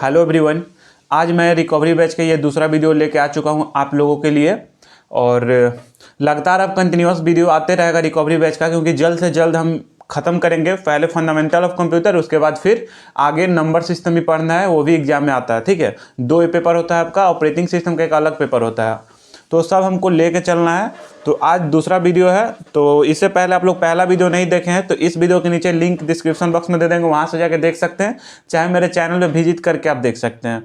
Hello everyone. आज मैं recovery batch का ये दूसरा वीडियो लेके आ चुका हूँ आप लोगों के लिए। और लगातार अब कंटिन्यूअस वीडियो आते रहेगा रिकवरी बैच का, क्योंकि जल्द से जल्द हम ख़त्म करेंगे पहले फंडामेंटल ऑफ कंप्यूटर, उसके बाद फिर आगे नंबर सिस्टम भी पढ़ना है, वो भी एग्जाम में आता है। ठीक है, 2 पेपर होता है आपका, ऑपरेटिंग सिस्टम का एक अलग पेपर होता है, तो सब हमको लेके चलना है। तो आज दूसरा वीडियो है, तो इससे पहले आप लोग पहला वीडियो नहीं देखे हैं तो इस वीडियो के नीचे लिंक डिस्क्रिप्शन बॉक्स में दे देंगे, वहाँ से जाके देख सकते हैं, चाहे मेरे चैनल पे विजिट करके आप देख सकते हैं।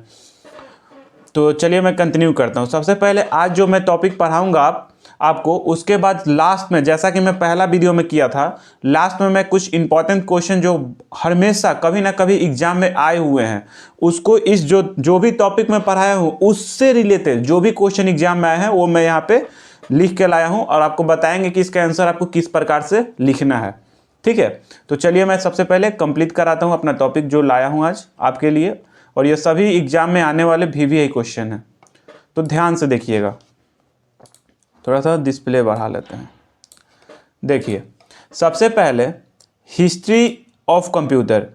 तो चलिए मैं कंटिन्यू करता हूँ। सबसे पहले आज जो मैं टॉपिक पढ़ाऊँगा आपको, उसके बाद लास्ट में, जैसा कि मैं पहला वीडियो में किया था, लास्ट में मैं कुछ इंपॉर्टेंट क्वेश्चन जो हमेशा कभी ना कभी एग्जाम में आए हुए हैं, उसको इस जो भी टॉपिक में पढ़ाया हूँ उससे रिलेटेड जो भी क्वेश्चन एग्जाम में आए हैं वो मैं यहाँ पे लिख के लाया हूँ, और आपको बताएंगे कि इसका आंसर आपको किस प्रकार से लिखना है। ठीक है, तो चलिए मैं सबसे पहले कंप्लीट कराता हूँ अपना टॉपिक जो लाया हूँ आज आपके लिए, और ये सभी एग्जाम में आने वाले VVI क्वेश्चन है, तो ध्यान से देखिएगा। थोड़ा सा डिस्प्ले बढ़ा लेते हैं। देखिए, सबसे पहले हिस्ट्री ऑफ कंप्यूटर,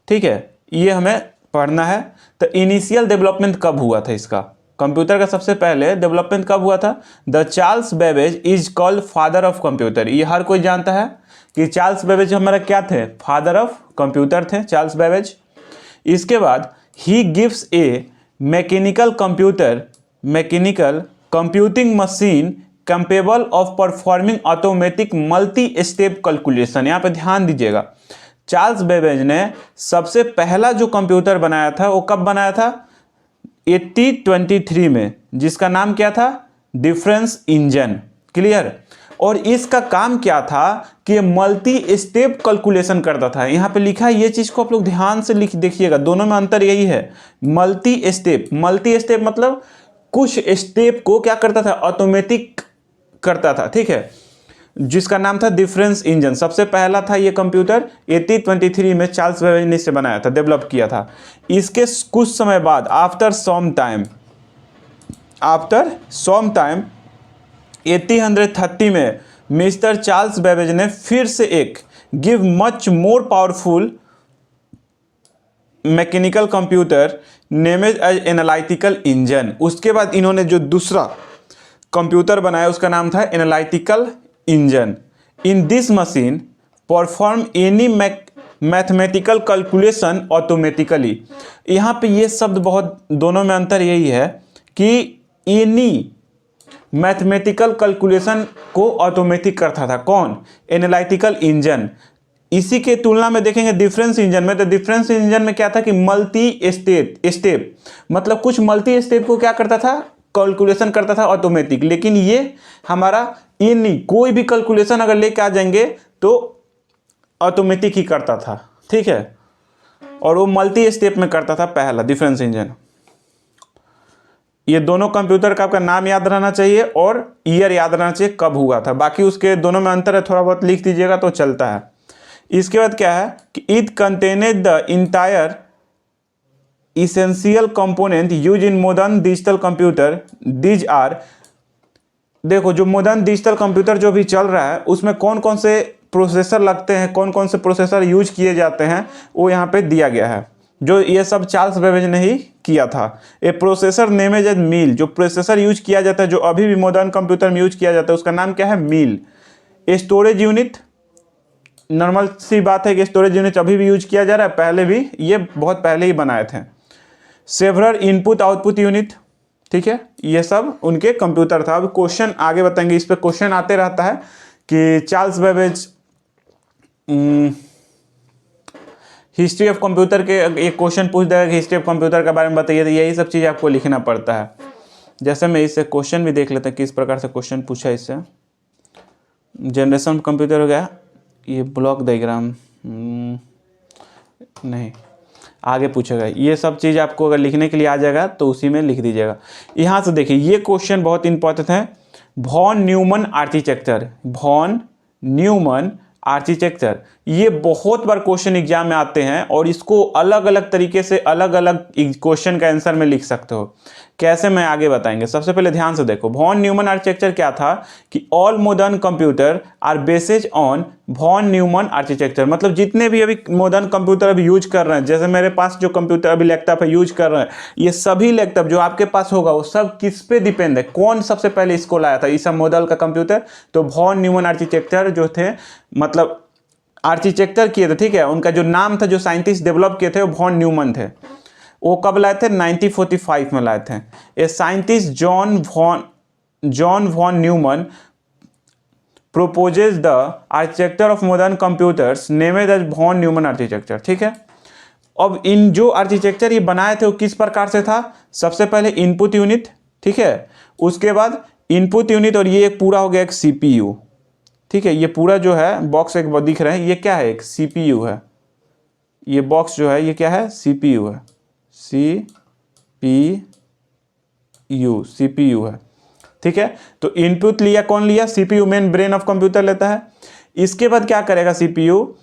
ठीक है, ये हमें पढ़ना है। तो इनिशियल डेवलपमेंट कब हुआ था इसका, कंप्यूटर का सबसे पहले डेवलपमेंट कब हुआ था? The Charles Babbage is called father of computer. ये हर कोई जानता है कि चार्ल्स बेबेज हमारा क्या थे? फादर ऑफ कंप्यूटर थे चार्ल्स बेबेज। इसके बाद he gives A mechanical computing machine capable of performing automatic multi step calculation. यहाँ पे ध्यान दीजिएगा, चार्ल्स बेबेज ने सबसे पहला जो कंप्यूटर बनाया था वो कब बनाया था? 1823 में, जिसका नाम क्या था? Difference engine. क्लियर? और इसका काम क्या था कि मल्टी स्टेप कैलकुलेशन करता था। यहाँ पे लिखा है, ये चीज को आप लोग ध्यान से लिख देखिएगा, दोनों में अंतर यही है। मल्टी स्टेप मतलब कुछ स्टेप को क्या करता था? ऑटोमेटिक करता था। ठीक है, जिसका नाम था डिफरेंस इंजन। सबसे पहला था ये कंप्यूटर, 1823 में चार्ल्स बेबेज ने इसे बनाया था, डेवलप किया था। इसके कुछ समय बाद आफ्टर सम टाइम 1830 में मिस्टर चार्ल्स बेबेज ने फिर से एक give much more powerful mechanical computer named as analytical engine. उसके बाद इन्होंने जो दूसरा कंप्यूटर बनाया उसका नाम था analytical engine. In this machine perform any mathematical calculation automatically. यहाँ पे ये शब्द बहुत, दोनों में अंतर यही है कि एनी मैथमेटिकल कैलकुलेशन को ऑटोमेटिक करता था। कौन? Analytical engine. इसी के तुलना में देखेंगे डिफरेंस इंजन में, तो डिफरेंस इंजन में क्या था कि मल्टी स्टेप मतलब कुछ मल्टी स्टेप को क्या करता था? कैलकुलेशन करता था ऑटोमेटिक। लेकिन ये हमारा कोई भी कैलकुलेशन अगर लेके आ जाएंगे तो ऑटोमेटिक ही करता था। ठीक है, और वो मल्टी स्टेप में करता था पहला डिफरेंस इंजन। ये दोनों कंप्यूटर का आपका नाम याद रहना चाहिए और ईयर याद रहना चाहिए कब हुआ था, बाकी उसके दोनों में अंतर है, थोड़ा बहुत लिख दीजिएगा तो चलता है। इसके बाद क्या है कि it contained the entire essential component use in modern digital computer. These are, देखो जो मॉडर्न डिजिटल कंप्यूटर जो भी चल रहा है उसमें कौन कौन से प्रोसेसर लगते हैं, कौन कौन से प्रोसेसर यूज किए जाते हैं, वो यहाँ पे दिया गया है। जो ये सब चार्ल्स बेबेज ने ही किया था। ए प्रोसेसर नेम इज एज मील। जो प्रोसेसर यूज किया जाता है, जो अभी भी मॉडर्न कंप्यूटर में यूज किया जाता है, उसका नाम क्या है? मील। स्टोरेज यूनिट, नॉर्मल सी बात है कि स्टोरेज यूनिट अभी भी यूज किया जा रहा है, पहले भी, ये बहुत पहले ही बनाए थे। सेवरल इनपुट आउटपुट यूनिट, ठीक है, ये सब उनके कंप्यूटर था। अब क्वेश्चन आगे बताएंगे, इस पे क्वेश्चन आते रहता है कि Charles Babbage history of computer के एक क्वेश्चन पूछ देगा कि हिस्ट्री ऑफ कंप्यूटर के बारे में बताइए, तो यही सब चीज़ आपको लिखना पड़ता है। जैसे मैं इससे क्वेश्चन भी देख लेते हैं किस प्रकार से क्वेश्चन पूछा इससे। जनरेशन कंप्यूटर हो गया, ये ब्लॉक डायग्राम नहीं, आगे पूछेगा। ये सब चीज़ आपको अगर लिखने के लिए आ जाएगा तो उसी में लिख दीजिएगा। यहाँ से देखिए, ये क्वेश्चन बहुत इंपॉर्टेंट है। वॉन न्यूमन आर्किटेक्चर, ये बहुत बार क्वेश्चन एग्जाम में आते हैं, और इसको अलग अलग तरीके से अलग अलग क्वेश्चन का आंसर में लिख सकते हो। कैसे, मैं आगे बताएंगे। सबसे पहले ध्यान से देखो, वॉन न्यूमन आर्किटेक्चर क्या था कि all modern computer are based on von Neumann architecture, मतलब जितने भी अभी मॉडर्न कंप्यूटर अभी यूज कर रहे हैं, जैसे मेरे पास जो कंप्यूटर अभी लैपटॉप है यूज कर रहे हैं, ये सभी लैपटॉप जो आपके पास होगा वो सब किस पे डिपेंड है, कौन सबसे पहले इसको लाया था इस सब मॉडल का कंप्यूटर, तो वॉन न्यूमन आर्किटेक्चर जो थे, मतलब आर्किटेक्चर किए थे, ठीक है, उनका जो नाम था, जो साइंटिस्ट डेवलप किए थे वो वॉन न्यूमन थे। वो कब लाए थे? 1945 में लाए थे। A scientist John von Neumann proposes the architecture of modern computers named as von Neumann architecture, ठीक है। अब इन जो आर्किटेक्चर ये बनाए थे वो किस प्रकार से था? सबसे पहले इनपुट यूनिट, ठीक है, उसके बाद इनपुट यूनिट, और ये एक पूरा हो गया एक सीपीयू, ठीक है। ये पूरा जो है बॉक्स एक दिख रहा है, ये क्या है? एक सीपीयू है। ये बॉक्स जो है ये क्या है? सीपीयू है, सीपीयू है, ठीक है। तो इनपुट लिया, कौन लिया? CPU, main brain of computer लेता है। इसके बाद क्या करेगा सीपीयू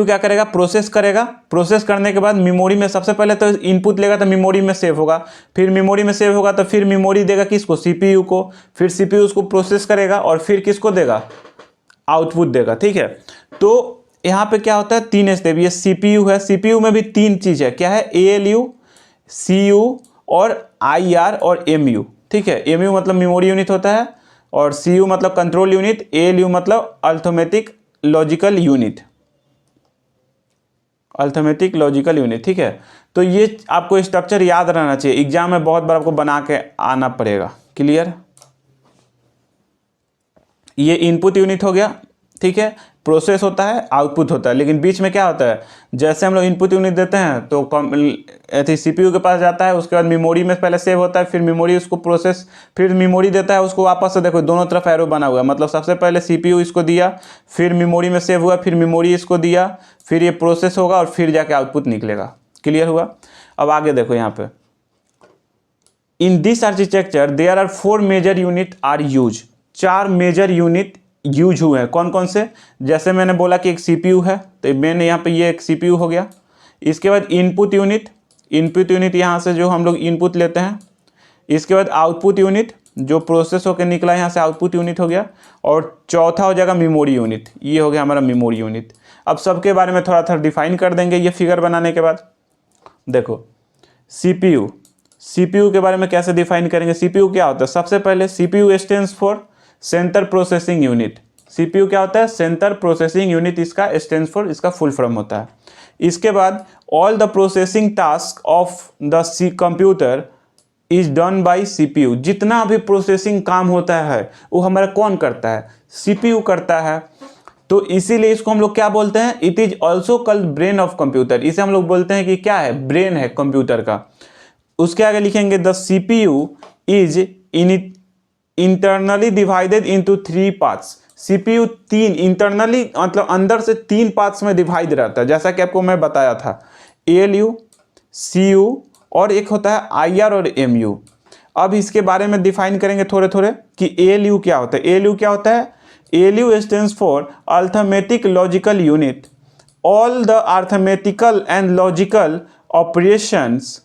क्या करेगा? प्रोसेस करेगा। प्रोसेस करने के बाद मेमोरी में सबसे पहले तो इनपुट लेगा तो मेमोरी में सेव होगा, फिर मेमोरी में सेव होगा तो फिर मेमोरी देगा किसको? सीपीयू को, फिर सीपीयू उसको प्रोसेस करेगा और फिर किसको देगा? आउटपुट देगा, ठीक है। तो यहाँ पे क्या होता है? 3 स्टेप। ये सीपीयू है, सीपीयू में भी 3 चीज है, क्या है? एएलयू, सीयू और आईआर और एमयू, ठीक है। एमयू मतलब मेमोरी यूनिट होता है, और सीयू मतलब कंट्रोल यूनिट, एएलयू मतलब अर्थमेटिक लॉजिकल यूनिट, ठीक है। तो ये आपको स्ट्रक्चर याद रहना चाहिए, एग्जाम में बहुत बार आपको बना के आना पड़ेगा। क्लियर? ये इनपुट यूनिट हो गया, ठीक है। प्रोसेस होता है, आउटपुट होता है, लेकिन बीच में क्या होता है? जैसे हम लोग इनपुट यूनिट देते हैं तो सीपीयू के पास जाता है, उसके बाद मेमोरी में पहले सेव होता है, फिर मेमोरी उसको प्रोसेस, फिर मेमोरी देता है उसको वापस से। देखो दोनों तरफ एरो बना हुआ है, मतलब सबसे पहले सीपीयू इसको दिया, फिर मेमोरी में सेव हुआ, फिर मेमोरी इसको दिया, फिर ये प्रोसेस होगा और फिर जाके आउटपुट निकलेगा। क्लियर हुआ? अब आगे देखो यहाँ पे, in this architecture there are 4 major unit are use. 4 major unit use हुए हैं। कौन कौन से? जैसे मैंने बोला कि एक सीपीयू है, तो मैंने यहाँ पे ये एक सीपीयू हो गया। इसके बाद इनपुट यूनिट यहाँ से जो हम लोग इनपुट लेते हैं। इसके बाद आउटपुट यूनिट, जो प्रोसेस होकर निकला यहाँ से आउटपुट यूनिट हो गया। और चौथा हो जाएगा मेमोरी यूनिट, ये हो गया हमारा मेमोरी यूनिट। अब सबके बारे में थोड़ा थोड़ा डिफाइन कर देंगे ये फिगर बनाने के बाद। देखो सीपीयू के बारे में कैसे डिफाइन करेंगे? सीपीयू क्या होता है? सबसे पहले CPU stands for centre processing unit. CPU क्या होता है? सेंटर प्रोसेसिंग यूनिट इसका स्टैंड्स फॉर, इसका फुल फॉर्म होता है। इसके बाद all the processing task of the computer is done by CPU. जितना भी प्रोसेसिंग काम होता है वो हमारा कौन करता है? सीपीयू करता है। तो इसीलिए इसको हम लोग क्या बोलते हैं? It is also called brain of computer. इसे हम लोग बोलते हैं कि क्या है? ब्रेन है कंप्यूटर का। उसके आगे लिखेंगे the CPU is internally divided into 3 parts. CPU 3 internally मतलब अंदर से 3 पार्ट्स में डिवाइड रहता है, जैसा कि आपको मैं बताया था, एएलयू, सीयू और एक होता है आईआर और एमयू। अब इसके बारे में डिफाइन करेंगे थोड़े थोड़े कि एएलयू क्या होता है। एएलयू क्या होता है? ALU stands for arithmetic logical unit. All the arithmetical and logical operations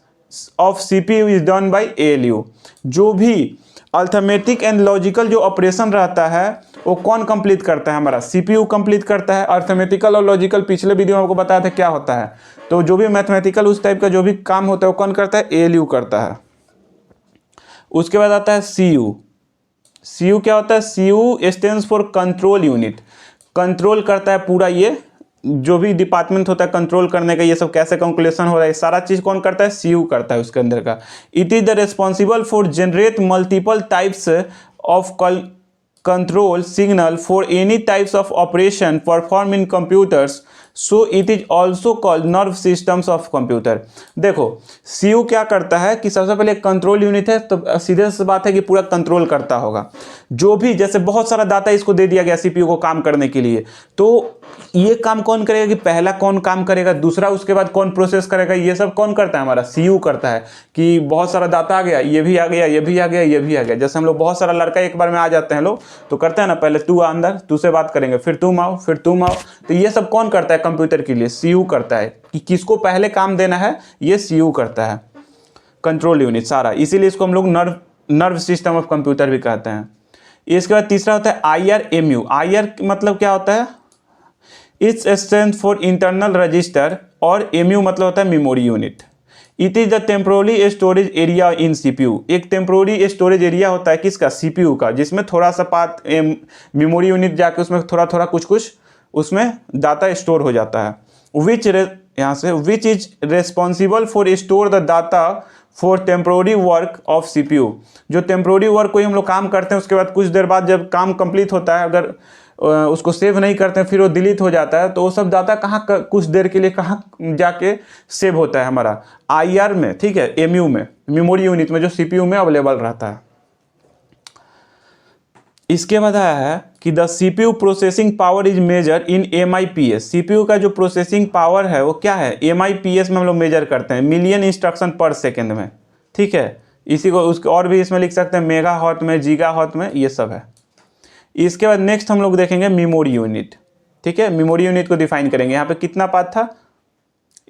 of CPU is done by ALU. जो भी अर्थमेटिक एंड लॉजिकल जो ऑपरेशन रहता है वो कौन कंप्लीट करता है? हमारा सीपीयू कंप्लीट करता है। अर्थमेटिकल और लॉजिकल पिछले वीडियो में आपको बताया था क्या होता है। तो जो भी मैथमेटिकल उस टाइप का जो भी काम होता है वो कौन करता है? एएलयू करता है। उसके बाद आता है सीयू। सीयू क्या होता है? CU stands for control unit. Control करता है पूरा, ये जो भी डिपार्टमेंट होता है कंट्रोल करने का, ये सब कैसे कैलकुलेशन हो रहा है सारा चीज कौन करता है? सीयू करता है उसके अंदर का। It is the responsible for generate multiple types of control signal for any types of operation performed in computers, so it is also called nerve systems of computer। देखो सीयू क्या करता है कि सबसे पहले कंट्रोल यूनिट है, तो सीधे से बात है कि पूरा कंट्रोल करता होगा। जो भी जैसे बहुत सारा डाटा इसको दे दिया गया सीपीयू को काम करने के लिए, तो ये काम कौन करेगा कि पहला कौन काम करेगा, दूसरा उसके बाद कौन प्रोसेस करेगा, ये सब कौन करता है? हमारा सीयू करता है। कि बहुत सारा डाटा आ गया, ये भी आ गया, ये भी आ गया, ये भी आ गया। जैसे हम लोग बहुत सारा लड़का एक बार में आ जाते हैं लोग, तो करते हैं ना, पहले तू अंदर, तू से बात करेंगे, फिर तुम आओ, फिर तुम आओ। तो ये सब कौन करता है कंप्यूटर के लिए? सीयू करता है। कि किसको पहले काम देना है ये सीयू करता है, कंट्रोल यूनिट सारा। इसीलिए इसको हम लोग नर्व सिस्टम ऑफ कंप्यूटर भी कहते हैं। इसके बाद तीसरा होता है IRMU। IR मतलब क्या होता है, it's stand for internal register, और MU मतलब होता है memory unit. It is the temporary storage area in CPU। एक टेम्पोररी स्टोरेज एरिया होता है किसका, CPU का, जिसमें थोड़ा सा पार्ट मेमोरी यूनिट जाके उसमें थोड़ा थोड़ा कुछ कुछ उसमें डाटा स्टोर हो जाता है। यहाँ से which is responsible for store the data for temporary work of CPU। जो टेम्पोररी वर्क कोई हम लोग काम करते हैं, उसके बाद कुछ देर बाद जब काम कंप्लीट होता है, अगर उसको सेव नहीं करते हैं, फिर वो डिलीट हो जाता है, तो वो सब डाटा कहाँ कुछ देर के लिए कहाँ जाके सेव होता है हमारा, IR में, ठीक है, MU में, मेमोरी यूनिट में, जो CPU में अवेलेबल रहता है। इसके बाद आया है कि the CPU processing power is measure in MIPS। CPU का जो प्रोसेसिंग पावर है वो क्या है, MIPS में हम लोग मेजर करते हैं, मिलियन इंस्ट्रक्शन पर सेकेंड में, ठीक है। इसी को उसके और भी इसमें लिख सकते हैं, मेगा हॉट में, गीगा हॉट में, ये सब है। इसके बाद नेक्स्ट हम लोग देखेंगे मेमोरी यूनिट, ठीक है। मेमोरी यूनिट को डिफाइन करेंगे। यहाँ पे कितना पार्ट था,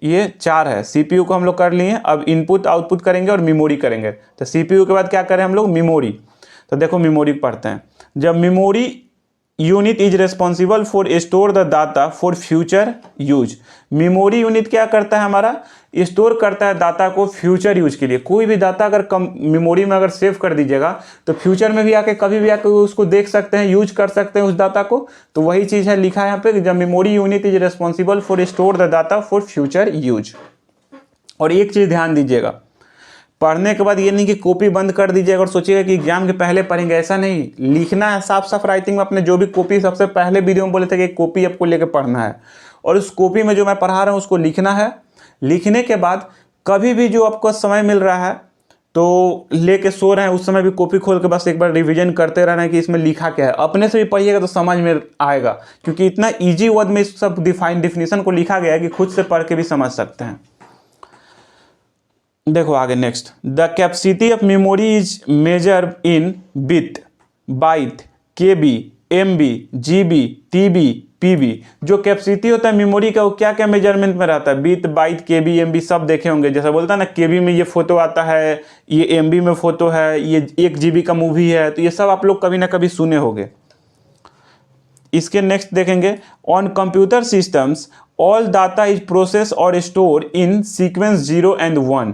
ये 4 है। CPU को हम लोग कर लिए, अब इनपुट आउटपुट करेंगे और मेमोरी करेंगे। तो CPU के बाद क्या करें हम लोग, मेमोरी। तो देखो मेमोरी पढ़ते हैं। जब memory unit is responsible for store the data for future use. Memory unit क्या करता है हमारा, स्टोर करता है डाटा को फ्यूचर यूज के लिए। कोई भी डाटा अगर कम मेमोरी में अगर सेव कर दीजिएगा तो फ्यूचर में भी आके कभी भी आके उसको देख सकते हैं, यूज कर सकते हैं उस डाटा को। तो वही चीज़ है लिखा है यहाँ पे, जब memory unit is responsible for store the data for future use. और एक चीज़ ध्यान दीजिएगा, पढ़ने के बाद ये नहीं कि कॉपी बंद कर दीजिएगा और सोचिएगा कि एग्जाम के पहले पढ़ेंगे, ऐसा नहीं। लिखना है साफ साफ राइटिंग में अपने, जो भी कॉपी सबसे पहले वीडियो में बोले थे कि एक कॉपी आपको लेके पढ़ना है, और उस कॉपी में जो मैं पढ़ा रहा हूँ उसको लिखना है। लिखने के बाद कभी भी जो आपको समय मिल रहा है तो लेके सो रहे हैं, उस समय भी कॉपी खोल के बस एक बार रिविजन करते रहना है कि इसमें लिखा क्या है। अपने से भी पढ़िएगा तो समझ में आएगा, क्योंकि इतना ईजी वर्ड में इस सब डिफिनेशन को लिखा गया है कि खुद से पढ़ के भी समझ सकते हैं। देखो आगे next, the capacity of memory is measure in bit, byte, KB, MB, GB, TB, PB। जो कैपेसिटी होता है मेमोरी का वो क्या क्या मेजरमेंट में रहता है, बिट, बाइट, KB, MB सब देखे होंगे। जैसा बोलता है ना, KB में ये फोटो आता है, ये MB में फोटो है, ये 1 GB का मूवी है, तो ये सब आप लोग कभी ना कभी सुने होंगे। इसके नेक्स्ट देखेंगे, on computer systems all data is process और स्टोर इन सीक्वेंस 0 and 1।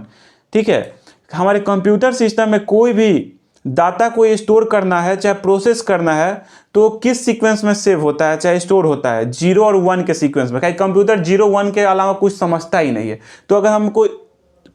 ठीक है, हमारे कंप्यूटर सिस्टम में कोई भी डाटा को स्टोर करना है, चाहे प्रोसेस करना है, तो किस सीक्वेंस में सेव होता है, चाहे स्टोर होता है 0 और 1 के सीक्वेंस में। क्योंकि कंप्यूटर 0 1 के अलावा कुछ समझता ही नहीं है। तो अगर हमको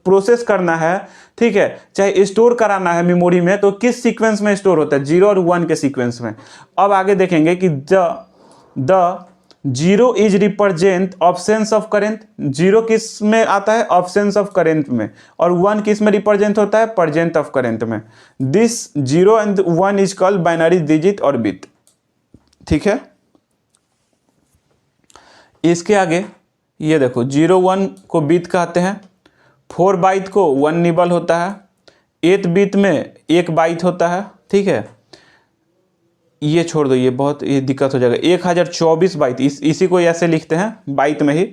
प्रोसेस करना है, ठीक है, चाहे स्टोर कराना है मेमोरी में, तो किस सीक्वेंस में स्टोर होता है, 0 और 1 के सीक्वेंस में। अब आगे देखेंगे कि the 0 is represent absence of current. 0 किस में आता है, ऑब्सेंस ऑफ करेंट में, और 1 किस में रिप्रेजेंट होता है, प्रेजेंट ऑफ करेंट में। This 0 and 1 is called binary digit और बिट। ठीक है, इसके आगे ये देखो, 0 1 को बिट कहते हैं, 4 बाइट को 1 निबल होता है, 8 बिट में 1 बाइट होता है। ठीक है, ये छोड़ दो, ये बहुत ये दिक्कत हो जाएगा। 1024 बाइट, इसी को ऐसे लिखते हैं बाइट में ही।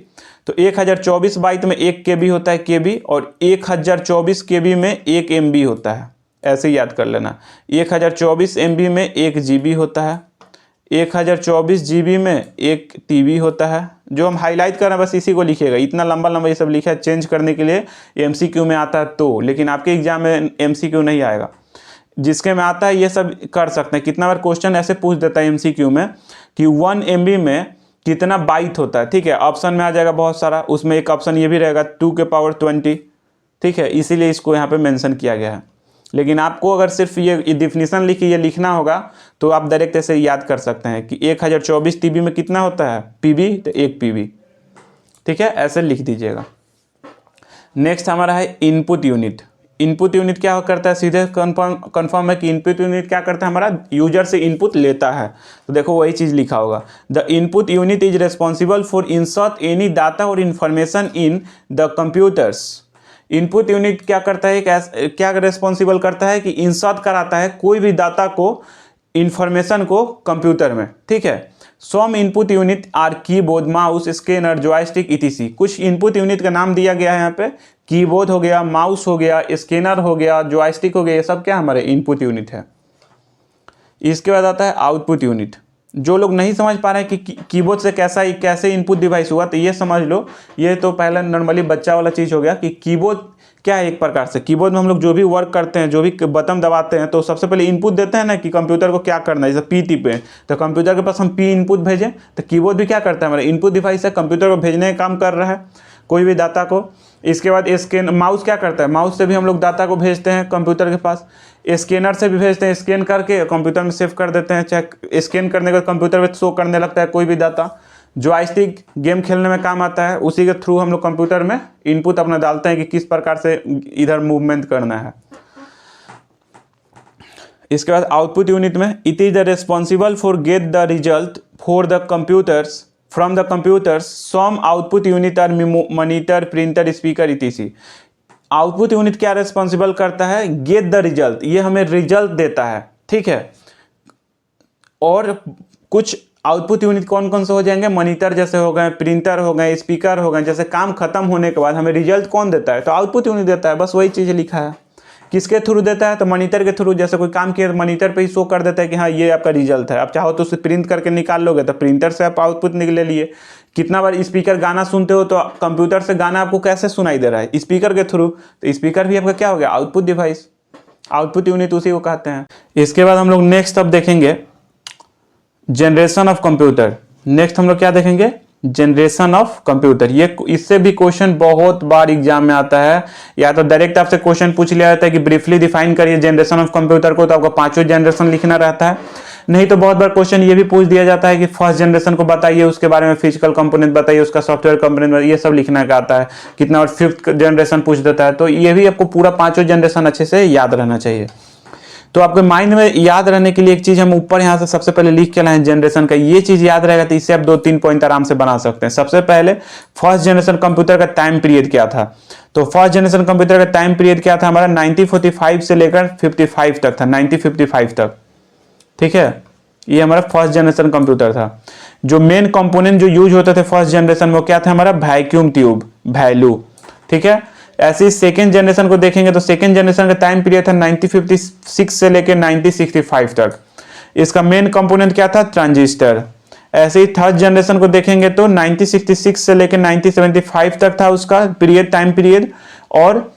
तो 1024 बाइट में 1 KB होता है, KB, और 1024 KB में 1 MB होता है। ऐसे याद कर लेना, 1024 MB में 1 GB होता है, 1024 GB में 1 TB होता है। जो हम हाईलाइट कर रहे हैं बस इसी को लिखिएगा। इतना लंबा लंबा ये सब लिखा है, चेंज करने के लिए MCQ में आता है तो, लेकिन आपके एग्जाम में MCQ नहीं आएगा। जिसके में आता है ये सब कर सकते हैं। कितना बार क्वेश्चन ऐसे पूछ देता है MCQ में कि 1 MB में कितना बाइट होता है। ठीक है, ऑप्शन में आ जाएगा बहुत सारा, उसमें एक ऑप्शन ये भी रहेगा 2 के पावर 20। ठीक है, इसीलिए इसको यहाँ पे मेंशन किया गया है। लेकिन आपको अगर सिर्फ ये डिफिनीशन लिख के ये लिखना होगा तो आप डायरेक्ट ऐसे याद कर सकते हैं कि 1024 TB में कितना होता है, PB, तो 1 PB। ठीक है, ऐसे लिख दीजिएगा। नेक्स्ट हमारा है इनपुट यूनिट। इनपुट यूनिट क्या करता है, सीधे कंफर्म है कि इनपुट यूनिट क्या करता है, हमारा यूजर से इनपुट लेता है। तो देखो वही चीज़ लिखा होगा, the input unit is responsible for insert any data और information in the computers. Input unit क्या करता है, क्या रिस्पॉन्सिबल करता है कि इंसर्ट कराता है कोई भी डाटा को, इंफॉर्मेशन को कंप्यूटर में। ठीक है, some input unit are keyboard, mouse, scanner, joystick etc। कुछ इनपुट यूनिट का नाम दिया गया है यहाँ पे, कीबोर्ड हो गया, माउस हो गया, स्कैनर हो गया, जॉयस्टिक हो गया, ये सब क्या हमारे इनपुट यूनिट है। इसके बाद आता है आउटपुट यूनिट। जो लोग नहीं समझ पा रहे हैं कि कीबोर्ड से कैसे इनपुट डिवाइस हुआ, तो ये समझ लो, ये तो पहले नॉर्मली बच्चा वाला चीज़ हो गया कि कीबोर्ड क्या है। एक प्रकार से कीबोर्ड में हम लोग जो भी वर्क करते हैं, जो भी बटन दबाते हैं, तो सबसे पहले इनपुट देते हैं ना कि कंप्यूटर को क्या करना है। जैसे पी टिपे तो कंप्यूटर के पास हम पी इनपुट भेजें, तो कीबोर्ड भी क्या करता है, हमारा इनपुट डिवाइस है, कंप्यूटर को भेजने का काम कर रहा है कोई भी डाटा को। इसके बाद स्कैन, माउस क्या करता है, माउस से भी हम लोग डाटा को भेजते हैं कंप्यूटर के पास। स्कैनर से भी भेजते हैं, स्कैन करके कंप्यूटर में सेव कर देते हैं, चाहे स्कैन करने के बाद कंप्यूटर में शो करने लगता है कोई भी डाटा। जॉयस्टिक गेम खेलने में काम आता है, उसी के थ्रू हम लोग कंप्यूटर में इनपुट अपना डालते हैं कि किस प्रकार से इधर मूवमेंट करना है। इसके बाद आउटपुट यूनिट में it is the responsible for get the result for the computers from the computers some output unit are monitor printer speaker etc. Output unit क्या रिस्पॉन्सिबल करता है, गेट द रिजल्ट, ये हमें रिजल्ट देता है, ठीक है। और कुछ आउटपुट यूनिट कौन कौन से हो जाएंगे, मॉनिटर जैसे हो गए, प्रिंटर हो गए, स्पीकर हो गए। जैसे काम खत्म होने के बाद हमें रिजल्ट कौन देता है, तो आउटपुट यूनिट देता है, बस वही चीज़ लिखा है। किसके थ्रू देता है, तो मॉनिटर के थ्रू। जैसे कोई काम किया तो मॉनिटर पे ही शो कर देता है कि हाँ ये आपका रिजल्ट है। आप चाहो तो उसे प्रिंट करके निकाल लोगे, तो प्रिंटर से आप आउटपुट निकले लिए। कितना बार स्पीकर गाना सुनते हो, तो कंप्यूटर से गाना आपको कैसे सुनाई दे रहा है, स्पीकर के थ्रू। तो स्पीकर भी आपका क्या हो गया, आउटपुट डिवाइस, आउटपुट यूनिट उसी को कहते हैं। इसके बाद हम लोग नेक्स्ट अब देखेंगे जनरेशन ऑफ कंप्यूटर। नेक्स्ट हम लोग क्या देखेंगे, जनरेशन ऑफ कंप्यूटर। ये इससे भी क्वेश्चन बहुत बार एग्जाम में आता है, या तो डायरेक्ट आपसे क्वेश्चन पूछ लिया जाता है कि ब्रीफली डिफाइन करिए जनरेशन ऑफ कंप्यूटर को, तो आपको पांचों जनरेशन लिखना रहता है। नहीं तो बहुत बार क्वेश्चन ये भी पूछ दिया जाता है कि फर्स्ट जनरेशन को बताइए, उसके बारे में फिजिकल कंपोनेंट बताइए, उसका सॉफ्टवेयर कंपोनेंट, ये सब लिखना का आता है कितना। और फिफ्थ जनरेशन पूछ देता है, तो ये भी आपको पूरा पांचों जनरेशन अच्छे से याद रहना चाहिए। तो आपके माइंड में याद रहने के लिए एक चीज हम ऊपर यहाँ से सबसे पहले लिख के लाए जनरेशन का, ये चीज याद रहेगा तो इससे आप 2-3 पॉइंट आराम से बना सकते हैं। सबसे पहले फर्स्ट जनरेशन कंप्यूटर का टाइम पीरियड क्या था, तो फर्स्ट जनरेशन कंप्यूटर का टाइम पीरियड क्या था हमारा, 1945 से लेकर 55 तक था, 1955 तक, ठीक है। ये हमारा फर्स्ट जनरेशन कंप्यूटर था। जो मेन कंपोनेंट जो यूज होते थे फर्स्ट जनरेशन में क्या था हमारा, वैक्यूम ट्यूब, वैल्यू, ठीक है। ऐसे ही सेकेंड जनरेशन को देखेंगे तो सेकेंड जनरेशन का टाइम पीरियड था 1956 से लेकर 1965 तक। इसका मेन कंपोनेंट क्या था, ट्रांजिस्टर। ऐसे ही थर्ड जनरेशन को देखेंगे तो 1966 से लेकर 1975 तक था उसका पीरियड, टाइम पीरियड। और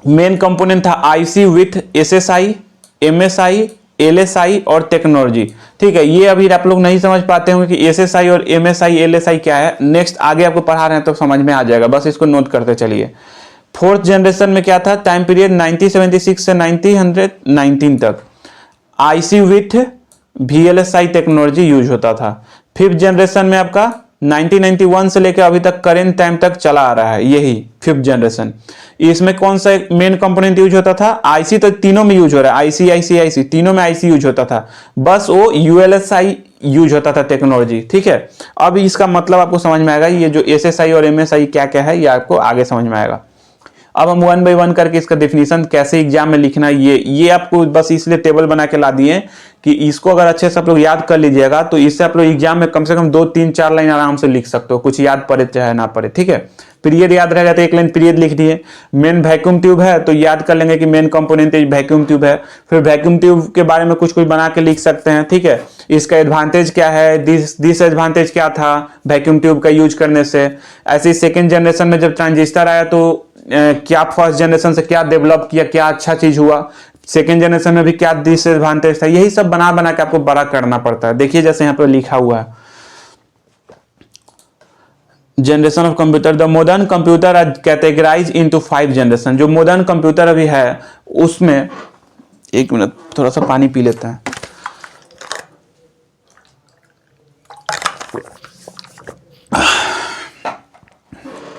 मेन कंपोनेंट था IC with SSI, MSI, LSI और टेक्नोलॉजी, ठीक है। ये अभी आप लोग नहीं समझ पाते होंगे कि एसएसआई और एमएसआई, एलएसआई क्या है, नेक्स्ट आगे आपको पढ़ा रहे हैं तो समझ में आ जाएगा, बस इसको नोट करते चलिए। फोर्थ जनरेशन में क्या था, टाइम पीरियड 1976 से 1919 तक, IC with VLSI technology use होता था। फिफ्थ जनरेशन में आपका 1991 से लेकर अभी तक करेंट टाइम तक चला आ रहा है, यही फिफ्थ जनरेशन। इसमें कौन सा मेन कंपोनेंट यूज होता था, आईसी तो तीनों में यूज हो रहा है, आईसी आईसी आईसी तीनों में आईसी यूज होता था, बस वो यूएलएसआई यूज होता था टेक्नोलॉजी, ठीक है। अब इसका मतलब आपको समझ में आएगा, ये जो एसएसआई और एमएसआई क्या क्या है ये आपको आगे समझ में आएगा। अब हम 1 बाय 1 करके इसका डेफिनेशन कैसे एग्जाम में लिखना है, ये आपको बस इसलिए टेबल बना के ला दिए कि इसको अगर अच्छे से आप लोग याद कर लीजिएगा तो इससे आप लोग एग्जाम में कम से कम 2-3-4 लाइन आराम से लिख सकते हो, कुछ याद पड़े चाहे ना पड़े, ठीक है। पीरियड याद रहेगा तो एक लाइन पीरियड लिख दिए। मेन वैक्यूम ट्यूब है तो याद कर लेंगे कि मेन कंपोनेंट वैक्यूम ट्यूब है। फिर वैक्यूम ट्यूब के बारे में कुछ बना के लिख सकते हैं, ठीक है। इसका एडवांटेज क्या है, डिसएडवांटेज क्या था वैक्यूम ट्यूब का यूज करने से। ऐसे ही सेकेंड जनरेशन में जब ट्रांजिस्टर आया तो क्या फर्स्ट जनरेशन से क्या डेवलप किया, क्या अच्छा चीज हुआ, सेकेंड जनरेशन में भी क्या डिसएडवांटेज था, यही सब बना के आपको बड़ा करना पड़ता है। देखिए जैसे यहाँ पे लिखा हुआ है, generation of computer, the modern computer are categorize into 5 generation. जो मॉडर्न कंप्यूटर अभी है उसमें, एक मिनट थोड़ा सा पानी पी लेता है।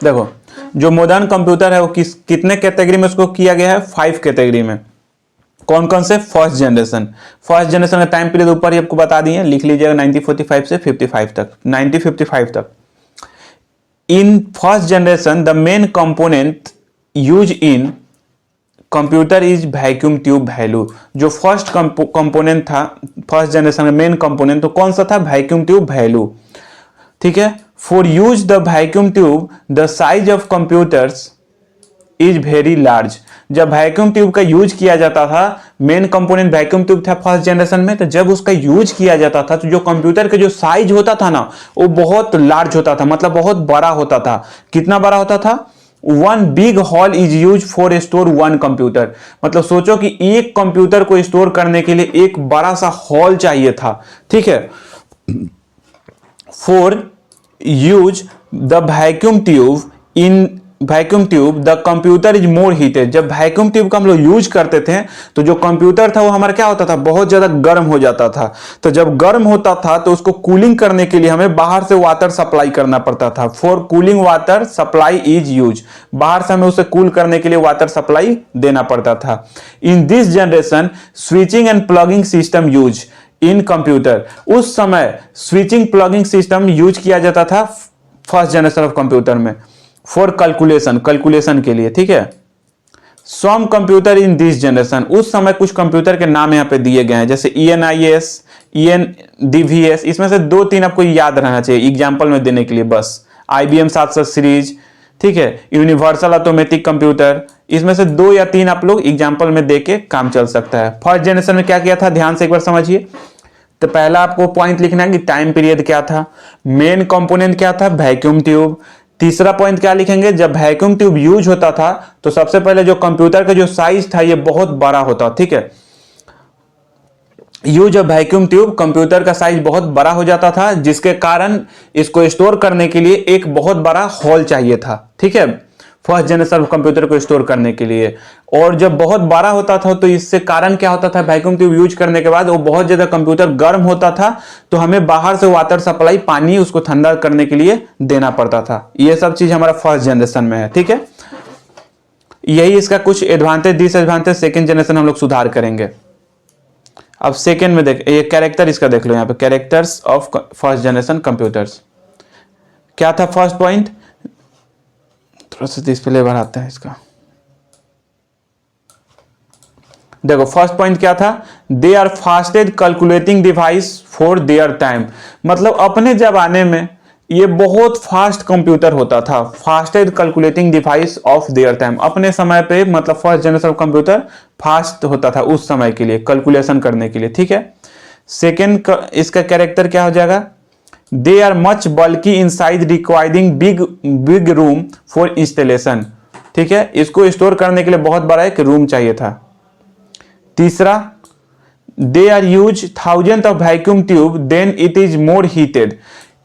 देखो जो मॉडर्न कंप्यूटर है वो कितने कैटेगरी में उसको किया गया है, 5 कैटेगरी में। कौन कौन से, फर्स्ट जनरेशन का टाइम पीरियड ऊपर ही आपको बता दिए, लिख लीजिएगा 1945 से 55 तक, 1955 तक। In first generation the main component use in computer is vacuum tube value. जो फर्स्ट कंपोनेंट था फर्स्ट जनरेशन का मेन कंपोनेंट तो कौन सा था, वैक्यूम ट्यूब वैल्यू, ठीक है। For use the vacuum tube the size of computers is very large. जब वैक्यूम ट्यूब का यूज किया जाता था मेन कंपोनेंट वैक्यूम ट्यूब था फर्स्ट जनरेशन में। तो जब उसका यूज किया जाता था तो जो कंप्यूटर का जो साइज होता था ना वो बहुत लार्ज होता था, मतलब बहुत बड़ा होता था। कितना बड़ा होता था? 1 big hall is use for store 1 computer. मतलब सोचो कि एक कंप्यूटर को स्टोर करने के लिए एक बड़ा सा हॉल चाहिए था, ठीक है। For use the vacuum tube in vacuum tube the computer is more heated. जब वैक्यूम ट्यूब का हम लोग यूज करते थे तो जो कंप्यूटर था वो हमारा क्या होता था? बहुत ज्यादा गर्म हो जाता था। तो जब गर्म होता था तो उसको कूलिंग करने के लिए हमें बाहर से वाटर सप्लाई करना पड़ता था। For cooling water supply is use. बाहर से हमें उसे कूल करने के लिए वाटर सप्लाई देना पड़ता था। In this generation switching and plugging system use in computer. उस समय स्विचिंग प्लगिंग सिस्टम यूज किया जाता था फर्स्ट जनरेशन ऑफ कंप्यूटर में फॉर कैलकुलेशन के लिए, ठीक है। Some computer in this generation, उस समय कुछ कंप्यूटर के नाम यहां पे दिए गए हैं, जैसे ENIS, ENDVS। इसमें से 2-3 आपको याद रहना चाहिए एग्जाम्पल में देने के लिए बस। IBM 700 सीरीज, ठीक है। यूनिवर्सल ऑटोमेटिक कंप्यूटर, इसमें से 2 या 3 आप लोग एग्जाम्पल में दे के काम चल सकता है। फर्स्ट जनरेशन में क्या किया था, ध्यान से एक बार समझिए। तो पहला आपको पॉइंट लिखना है कि टाइम पीरियड क्या था, मेन कंपोनेंट क्या था, वैक्यूम ट्यूब। तीसरा पॉइंट क्या लिखेंगे, जब वैक्यूम ट्यूब यूज होता था तो सबसे पहले जो कंप्यूटर का जो साइज था ये बहुत बड़ा होता, ठीक है। Use of vacuum tube, computer का साइज बहुत बड़ा हो जाता था जिसके कारण इसको स्टोर करने के लिए एक बहुत बड़ा हॉल चाहिए था, ठीक है, फर्स्ट जनरेशन कंप्यूटर को स्टोर करने के लिए। और जब बहुत बड़ा होता था तो इससे कारण क्या होता था, वैक्यूम ट्यूब यूज करने के बाद वो बहुत ज्यादा कंप्यूटर गर्म होता था तो हमें बाहर से वाटर सप्लाई, पानी उसको ठंडा करने के लिए देना पड़ता था। ये सब चीज हमारा फर्स्ट जनरेशन में है, ठीक है। यही इसका कुछ एडवांटेज, डिसएडवांटेज सेकेंड जनरेशन हम लोग सुधार करेंगे। अब सेकेंड में देख, ये कैरेक्टर इसका देख लो यहाँ पे, characters of first generation computers. क्या था फर्स्ट पॉइंट, थोड़ा सा डिस्प्ले बढ़ाते हैं इसका। देखो फर्स्ट पॉइंट क्या था, they are fastest calculating device for their time. मतलब अपने जमाने में ये बहुत फास्ट कंप्यूटर होता था, fastest calculating device of their time. अपने समय पे मतलब फर्स्ट जनरेशन कंप्यूटर फास्ट होता था उस समय के लिए, कैलकुलेशन करने के लिए, ठीक है। सेकेंड इसका कैरेक्टर क्या हो जाएगा, दे आर मच बल्कि inside requiring big room for installation, ठीक है। इसको स्टोर करने के लिए बहुत बड़ा एक रूम चाहिए था। तीसरा, they are use thousand of vacuum tube then it is more heated.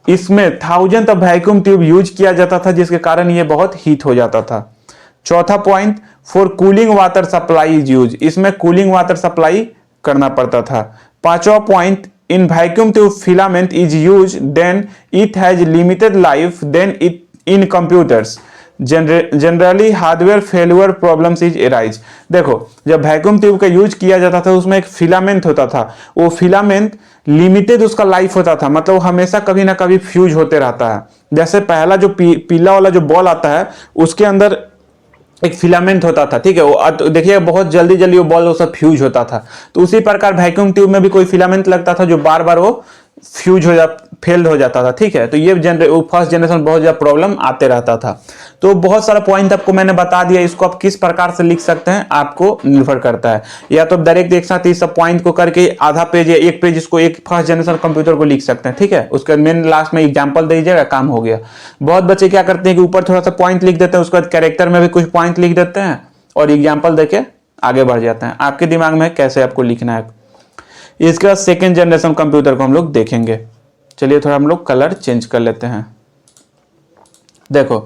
इसमें thousand of vacuum tube use किया जाता था जिसके कारण ये बहुत हीट हो जाता था। चौथा point, for cooling water supply is use. इसमें कूलिंग वाटर सप्लाई करना पड़ता था। पांचवा point, in vacuum tube filament is used then it has limited life then it in computers generally hardware failure problems is arise। देखो जब vacuum tube का use किया जाता था उसमें एक फिलामेंट होता था, वो फिलामेंट लिमिटेड उसका लाइफ होता था, मतलब हमेशा कभी ना कभी फ्यूज होते रहता है। जैसे पहला जो पीला वाला जो बॉल आता है उसके अंदर एक फिलामेंट होता था, ठीक है। वो देखिए बहुत जल्दी जल्दी वो बॉल वो सब फ्यूज होता था। तो उसी प्रकार वैक्यूम ट्यूब में भी कोई फिलामेंट लगता था जो बार बार वो फ्यूज हो फेल हो जाता था, ठीक है। तो ये फर्स्ट जनरेशन बहुत ज्यादा प्रॉब्लम आते रहता था। तो बहुत सारा पॉइंट आपको मैंने बता दिया, इसको आप किस प्रकार से लिख सकते हैं आपको निर्भर करता है। या तो डायरेक्ट एक साथ इस सब पॉइंट को करके आधा पेज या एक पेज इसको एक फर्स्ट जनरेशन कंप्यूटर को लिख सकते हैं, ठीक है। उसके मेन लास्ट में एग्जाम्पल दे दीजिएगा, काम हो गया। बहुत बच्चे क्या करते हैं कि ऊपर थोड़ा सा पॉइंट लिख देते हैं, उसके बाद कैरेक्टर में भी कुछ पॉइंट लिख देते हैं और एग्जाम्पल देके आगे बढ़ जाते हैं। आपके दिमाग में कैसे आपको लिखना है। इसके बाद सेकेंड जनरेशन कंप्यूटर को हम लोग देखेंगे। चलिए थोड़ा हम लोग कलर चेंज कर लेते हैं। देखो,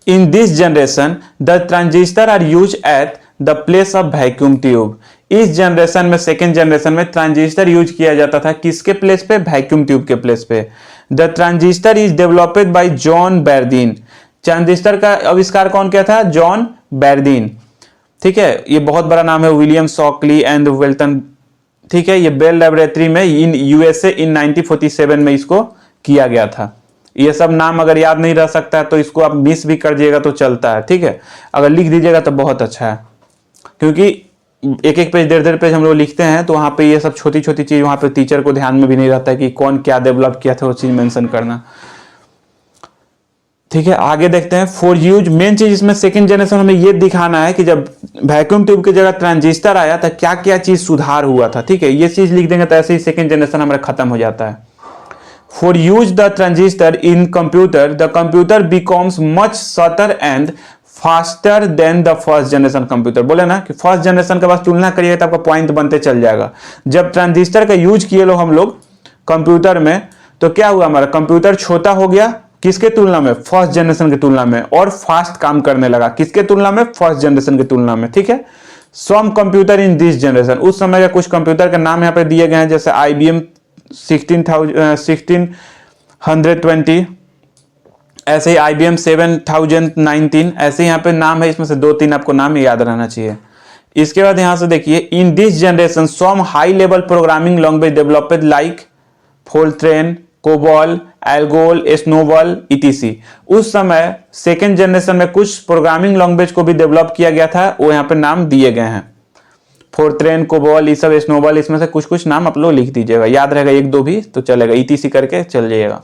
in this generation the transistor are use at the place of vacuum tube. इस जनरेशन में, सेकेंड जनरेशन में ट्रांजिस्टर यूज किया जाता था किसके प्लेस पे, वैक्यूम ट्यूब के प्लेस पे। The transistor is developed by John Bardeen. Transistor का आविष्कार कौन किया था, जॉन बैरदीन, ठीक है। ये बहुत बड़ा नाम है, विलियम शॉकली एंड वेल्टन, ठीक है। ये बेल लैबोरेटरी में इन यूएसए इन 1947 में इसको किया गया था। ये सब नाम अगर याद नहीं रह सकता है तो इसको आप मिस भी कर दिएगा तो चलता है, ठीक है। अगर लिख दीजिएगा तो बहुत अच्छा है, क्योंकि एक एक पेज 1.5 पेज हम लोग लिखते हैं तो वहां पे ये सब छोटी छोटी चीज वहां पे टीचर को ध्यान में भी नहीं रहता है कि कौन क्या डेवलप किया था वो चीज मेंशन करना। ठीक है, आगे देखते हैं फॉर यूज। मेन चीज इसमें सेकंड जनरेशन हमें ये दिखाना है कि जब वैक्यूम ट्यूब की जगह ट्रांजिस्टर आया था क्या क्या चीज सुधार हुआ था। ठीक है, ये चीज लिख देंगे तो ऐसे ही सेकंड जनरेशन हमारा खत्म हो जाता है। For use the transistor in computer, the computer becomes much shorter and faster than the first generation computer. बोले ना कि फर्स्ट जनरेशन के पास तुलना करिएगा तो आपका पॉइंट बनते चल जाएगा। जब ट्रांजिस्टर का यूज किए लो हम लोग कंप्यूटर में तो क्या हुआ, हमारा कंप्यूटर छोटा हो गया किसके तुलना में, फर्स्ट जनरेशन की तुलना में, और फास्ट काम करने लगा किसके तुलना में, फर्स्ट जनरेशन की तुलना में। ठीक है, some computer in this generation, उस समय के कुछ कंप्यूटर के नाम यहाँ पे दिए गए हैं, जैसे IBM 1620, ऐसे ही IBM 7019, ऐसे यहाँ पे नाम है, इसमें से 2-3 आपको नाम याद रहना चाहिए। इसके बाद यहां से देखिए, in this generation some high level programming language developed like Fortran, COBOL, ALGOL, SNOBOL etc। उस समय सेकेंड जनरेशन में कुछ प्रोग्रामिंग लैंग्वेज को भी डेवलप किया गया था, वो यहाँ पे नाम दिए गए हैं, फोर्ट्रेन, कोबॉल, ये सब, स्नोबॉल, इसमें से कुछ कुछ नाम आप लोग लिख दीजिएगा, याद रहेगा 1-2 भी तो चलेगा, etc करके चल जाइएगा।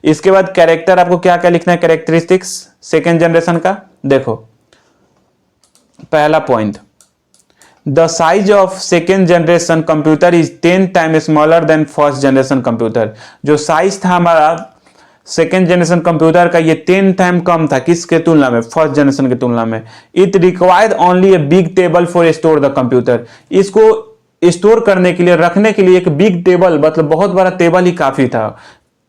इसके बाद कैरेक्टर आपको क्या क्या लिखना है, कैरेक्टरिस्टिक्स सेकेंड जनरेशन का। देखो पहला point, the size of second generation computer is 10 times smaller than first generation computer. जो साइज था हमारा सेकेंड जनरेशन कंप्यूटर का, ये 10 टाइम कम था किसके तुलना में, फर्स्ट जनरेशन की तुलना में। It required only a big table for store the computer. इसको स्टोर करने के लिए, रखने के लिए एक बिग टेबल, मतलब बहुत बड़ा टेबल ही काफी था।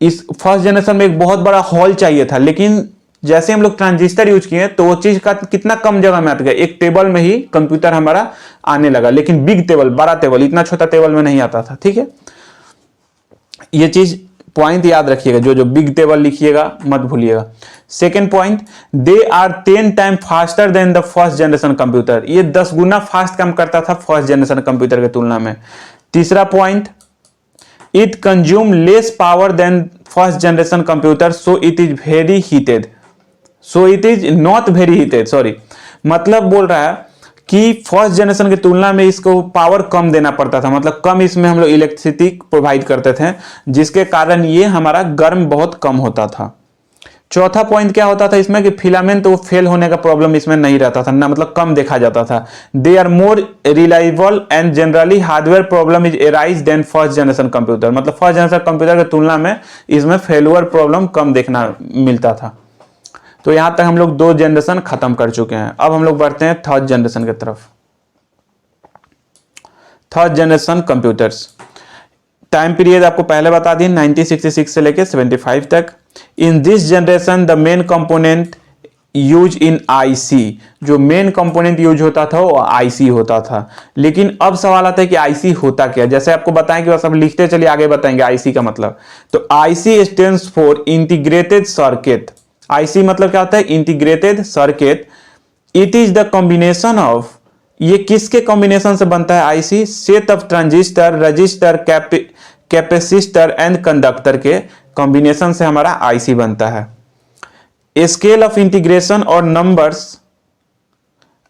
इस फर्स्ट जनरेशन में एक बहुत बड़ा हॉल चाहिए था, लेकिन जैसे हम लोग ट्रांजिस्टर यूज किए तो वो चीज का कितना कम जगह में आ गया, एक टेबल में ही कंप्यूटर हमारा आने लगा। लेकिन बिग टेबल, बड़ा टेबल, इतना छोटा टेबल में नहीं आता था। ठीक है, ये चीज पॉइंट याद रखिएगा, जो बिग टेबल लिखिएगा मत भूलिएगा। Second point, they are 10 time faster than the first generation computer. ये 10 गुना फास्ट काम करता था फर्स्ट जनरेशन कंप्यूटर की तुलना में। तीसरा point, it consume less power than first generation computer so it is very heated, so it is not very heated, sorry, मतलब बोल रहा है कि फर्स्ट जनरेशन की तुलना में इसको पावर कम देना पड़ता था, मतलब कम इसमें हम लोग इलेक्ट्रिसिटी प्रोवाइड करते थे, जिसके कारण ये हमारा गर्म बहुत कम होता था। चौथा पॉइंट क्या होता था इसमें कि फिलामेंट वो फेल होने का प्रॉब्लम इसमें नहीं रहता था ना, मतलब कम देखा जाता था। They are more reliable and generally hardware problem is arise than first generation computer, मतलब फर्स्ट जनरेशन कंप्यूटर की तुलना में इसमें फेलुअर प्रॉब्लम कम देखना मिलता था। तो यहां तक हम लोग 2 जनरेशन खत्म कर चुके हैं। अब हम लोग बढ़ते हैं थर्ड जनरेशन की तरफ। Third generation computers, time period आपको पहले बता दी 1966 से लेकर 75 तक। इन this generation the main component use in IC, जो मेन कंपोनेंट यूज होता था वो IC होता था। लेकिन अब सवाल आता है कि IC होता क्या, जैसे आपको बताएं कि बस अब लिखते चलिए, आगे बताएंगे IC का मतलब। तो IC stands for integrated circuit. IC मतलब क्या होता है, integrated circuit. It is the combination of, ये किसके कॉम्बिनेशन से बनता है IC, set of transistor, register, capacitor and conductor के कॉम्बिनेशन से हमारा IC बनता है। स्केल ऑफ इंटीग्रेशन और numbers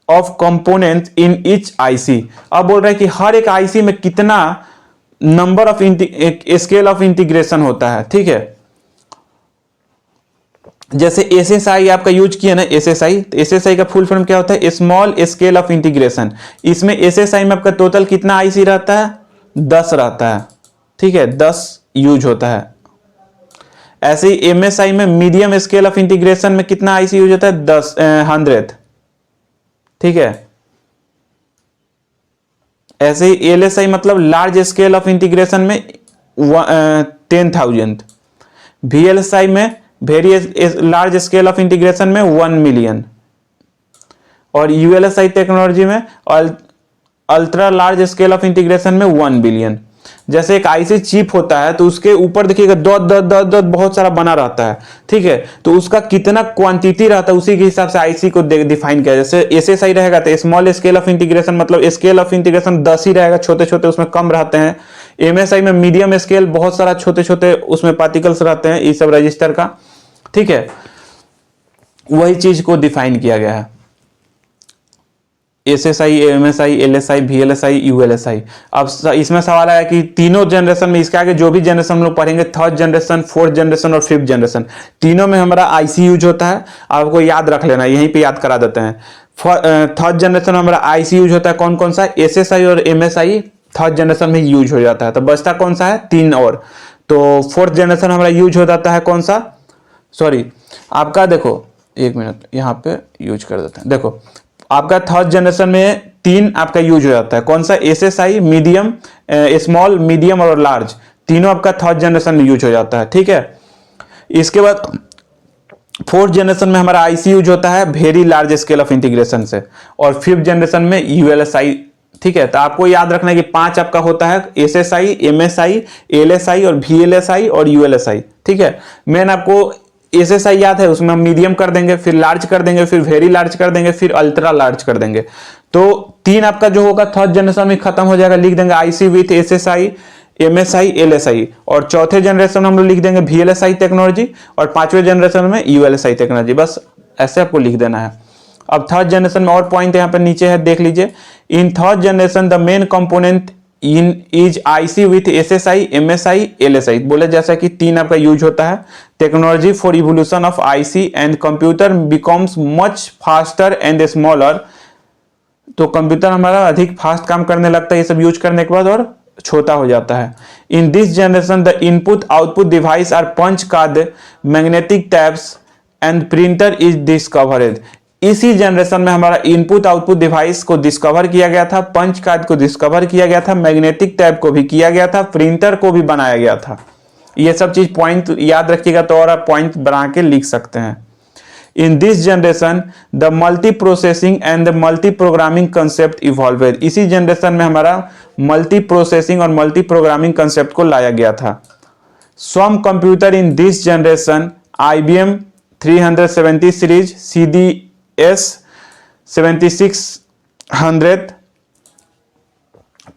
of component in each IC। अब बोल रहे हैं कि हर एक IC में कितना number of scale of integration होता है। ठीक है, जैसे SSI आपका यूज किया ना, SSI, तो SSI का फुल फॉर्म क्या होता है, स्मॉल स्केल ऑफ इंटीग्रेशन। इसमें SSI में आपका टोटल कितना IC रहता है, 10 रहता है। ठीक है, 10 यूज होता है। ऐसे ही MSI में मीडियम स्केल ऑफ इंटीग्रेशन में कितना IC यूज होता है, 100। ठीक है, ऐसे ही LSI मतलब लार्ज स्केल ऑफ इंटीग्रेशन में 10,000। VLSI में very large scale of integration में 1 मिलियन। और ULSI टेक्नोलॉजी में ultra large scale of integration में 1 बिलियन। जैसे एक IC चिप होता है तो उसके ऊपर देखिएगा डॉट बहुत सारा बना रहता है। ठीक है, तो उसका कितना क्वांटिटी रहता है उसी के हिसाब से IC को डिफाइन किया। जैसे SSI रहेगा तो स्मॉल स्केल ऑफ इंटीग्रेशन, मतलब स्केल ऑफ इंटीग्रेशन 10 ही रहेगा, छोटे छोटे उसमें कम रहते हैं। MSI में मीडियम स्केल, बहुत सारा छोटे छोटे उसमें पार्टिकल्स रहते हैं, ये सब रजिस्टर का। ठीक है, वही चीज को डिफाइन किया गया है। SSI, MSI, LSI, VLSI, ULSI। अब इसमें सवाल आया कि तीनों जनरेशन में, इसके आगे जो भी जनरेशन हम लोग पढ़ेंगे, थर्ड जनरेशन, फोर्थ जनरेशन और फिफ्थ जनरेशन, तीनों में हमारा IC यूज होता है। आपको याद रख लेना, यहीं पे याद करा देते हैं। थर्ड जनरेशन में हमारा IC यूज होता है, कौन कौन सा? SSI और MSI थर्ड जनरेशन में यूज हो जाता है। तो बचता कौन सा है? 3 और। तो फोर्थ जनरेशन हमारा यूज हो जाता है कौन सा? सॉरी, आपका देखो, एक मिनट यहाँ पे यूज कर देते हैं। देखो, आपका थर्ड जनरेशन में 3 आपका यूज हो जाता है, कौन सा? SSI, मीडियम, स्मॉल, मीडियम और लार्ज, तीनों आपका थर्ड जनरेशन में यूज हो जाता है। ठीक है, इसके बाद फोर्थ जनरेशन में हमारा IC यूज होता है very large scale of integration से, और फिफ्थ जनरेशन में ULSI। ठीक है, तो आपको याद रखना है कि 5 आपका होता है, SSI, MSI, LSI और VLSI और ULSI। ठीक है, मेन आपको SSI याद है, उसमें हम मीडियम कर देंगे, फिर लार्ज कर देंगे, फिर वेरी लार्ज कर देंगे, फिर अल्ट्रा लार्ज कर देंगे। तो 3 आपका जो होगा थर्ड जनरेशन में खत्म हो जाएगा, लिख देंगे IC with SSI, MSI, LSI, और चौथे जनरेशन हम लोग लिख देंगे VLSI टेक्नोलॉजी, और 5वें जनरेशन में ULSI टेक्नोलॉजी। बस ऐसे आपको लिख देना है। अब थर्ड जनरेशन में और पॉइंट यहाँ पे नीचे है, देख लीजिए। In third generation the main component in is IC with SSI, MSI, LSI। बोले जैसा कि 3 आपका यूज होता है। Technology for evolution of IC and computer becomes much faster and smaller. तो कंप्यूटर हमारा अधिक फास्ट काम करने लगता है ये सब यूज करने के बाद, और छोटा हो जाता है। In this generation the input output device are punch card, magnetic tabs and printer is discovered. इसी जनरेशन में हमारा इनपुट आउटपुट डिवाइस को डिस्कवर किया गया था, पंच कार्ड को डिस्कवर किया गया था, मैग्नेटिक टैब को भी किया गया था, प्रिंटर को भी बनाया गया था। ये सब चीज पॉइंट याद रखिएगा, तो और आप पॉइंट बना के लिख सकते हैं। In this generation the multi processing and the multi programming concept evolved. इसी जनरेशन में हमारा मल्टी प्रोसेसिंग और मल्टी प्रोग्रामिंग कंसेप्ट को लाया गया था। Some computer in this generation IBM 370 series, CDS 7600,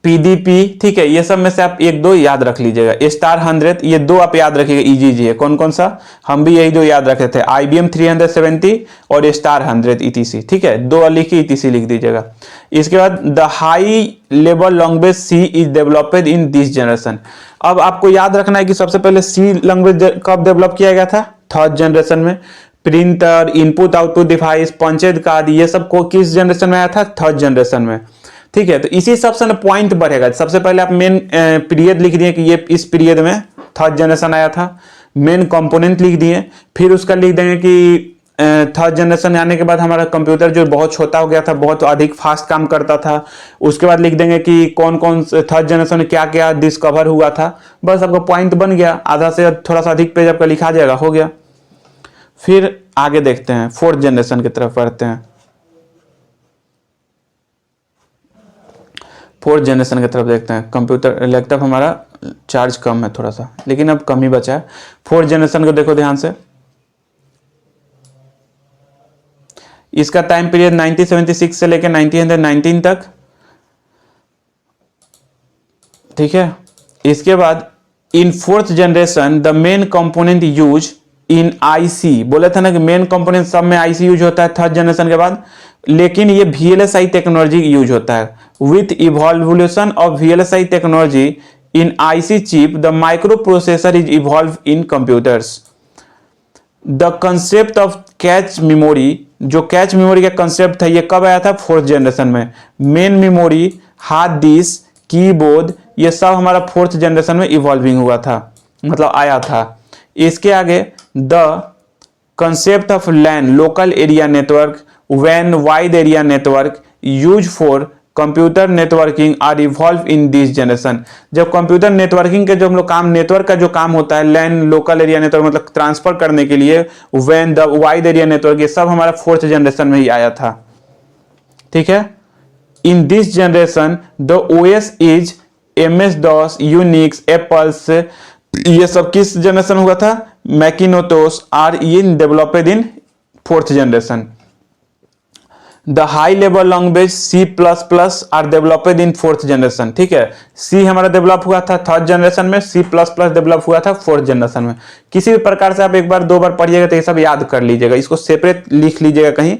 PDP। ठीक है, ये सब में से आप 1-2 याद रख लीजिएगा। स्टार 100, ये 2 आप याद रखिएगा, इजी है। कौन कौन सा? हम भी यही 2 याद रखे थे, IBM 370 और स्टार 100 ETC। ठीक है, 2 लिख के ETC लिख दीजिएगा। इसके बाद the high level language C is developed in this generation. अब आपको याद रखना है कि सबसे पहले C लैंग्वेज कब डेवलप किया गया था? थर्ड जनरेशन में। Printer, input output device, punched card, ये सब को किस जनरेशन में आया था? थर्ड जनरेशन में। ठीक है, तो इसी सबसे ना पॉइंट बढ़ेगा। सबसे पहले आप मेन पीरियड लिख दिए कि ये इस पीरियड में थर्ड जनरेशन आया था, मेन कंपोनेंट लिख दिए, फिर उसका लिख देंगे कि थर्ड जनरेशन आने के बाद हमारा कंप्यूटर जो बहुत छोटा हो गया था, बहुत अधिक फास्ट काम करता था। उसके बाद लिख देंगे कि कौन कौन थर्ड जनरेशन में क्या क्या डिस्कवर हुआ था। बस आपका पॉइंट बन गया, आधा से थोड़ा सा अधिक पेज आपका लिखा जाएगा, हो गया। फिर आगे देखते हैं, फोर्थ जनरेशन की तरफ बढ़ते हैं। फोर्थ जनरेशन की तरफ देखते हैं। कंप्यूटर लैपटॉप हमारा चार्ज कम है थोड़ा सा, लेकिन अब कम ही बचा है। फोर्थ जनरेशन को देखो ध्यान से, इसका टाइम पीरियड 1976 से लेकर 1919 तक। ठीक है, इसके बाद इन fourth generation the main component use in IC। बोले थे ना कि मेन कंपोनेंट सब में IC यूज होता है थर्ड जनरेशन के बाद, लेकिन ये VLSI टेक्नोलॉजी यूज होता है। With evolution of VLSI technology in IC chip the micro processor is evolve in computers. The concept of cache memory, जो कैच मेमोरी का कंसेप्ट था, ये कब आया था? फोर्थ जनरेशन में। Main memory, hard disk, keyboard, ये सब हमारा फोर्थ जनरेशन में इवॉल्विंग हुआ था, मतलब आया था। इसके आगे the concept of LAN, local area network, WAN, wide area network, use for computer networking are evolve in this generation. जब कंप्यूटर नेटवर्किंग के जो हम लोग काम, नेटवर्क का जो काम होता है, LAN, लोकल एरिया नेटवर्क, मतलब ट्रांसफर करने के लिए, WAN, the wide area network, ये सब हमारा फोर्थ जनरेशन में ही आया था। ठीक है, in this generation the OS is MS-DOS, Unix, apples, ये सब किस जनरेशन हुआ था? Macintosh are in developed in fourth generation. The high level language C++ are developed in fourth generation. ठीक है, C हमारा डेवलप हुआ था थर्ड जनरेशन में, C++ डेवलप हुआ था फोर्थ जनरेशन में। किसी भी प्रकार से आप 1 बार 2 बार पढ़िएगा तो ये सब याद कर लीजिएगा, इसको सेपरेट लिख लीजिएगा कहीं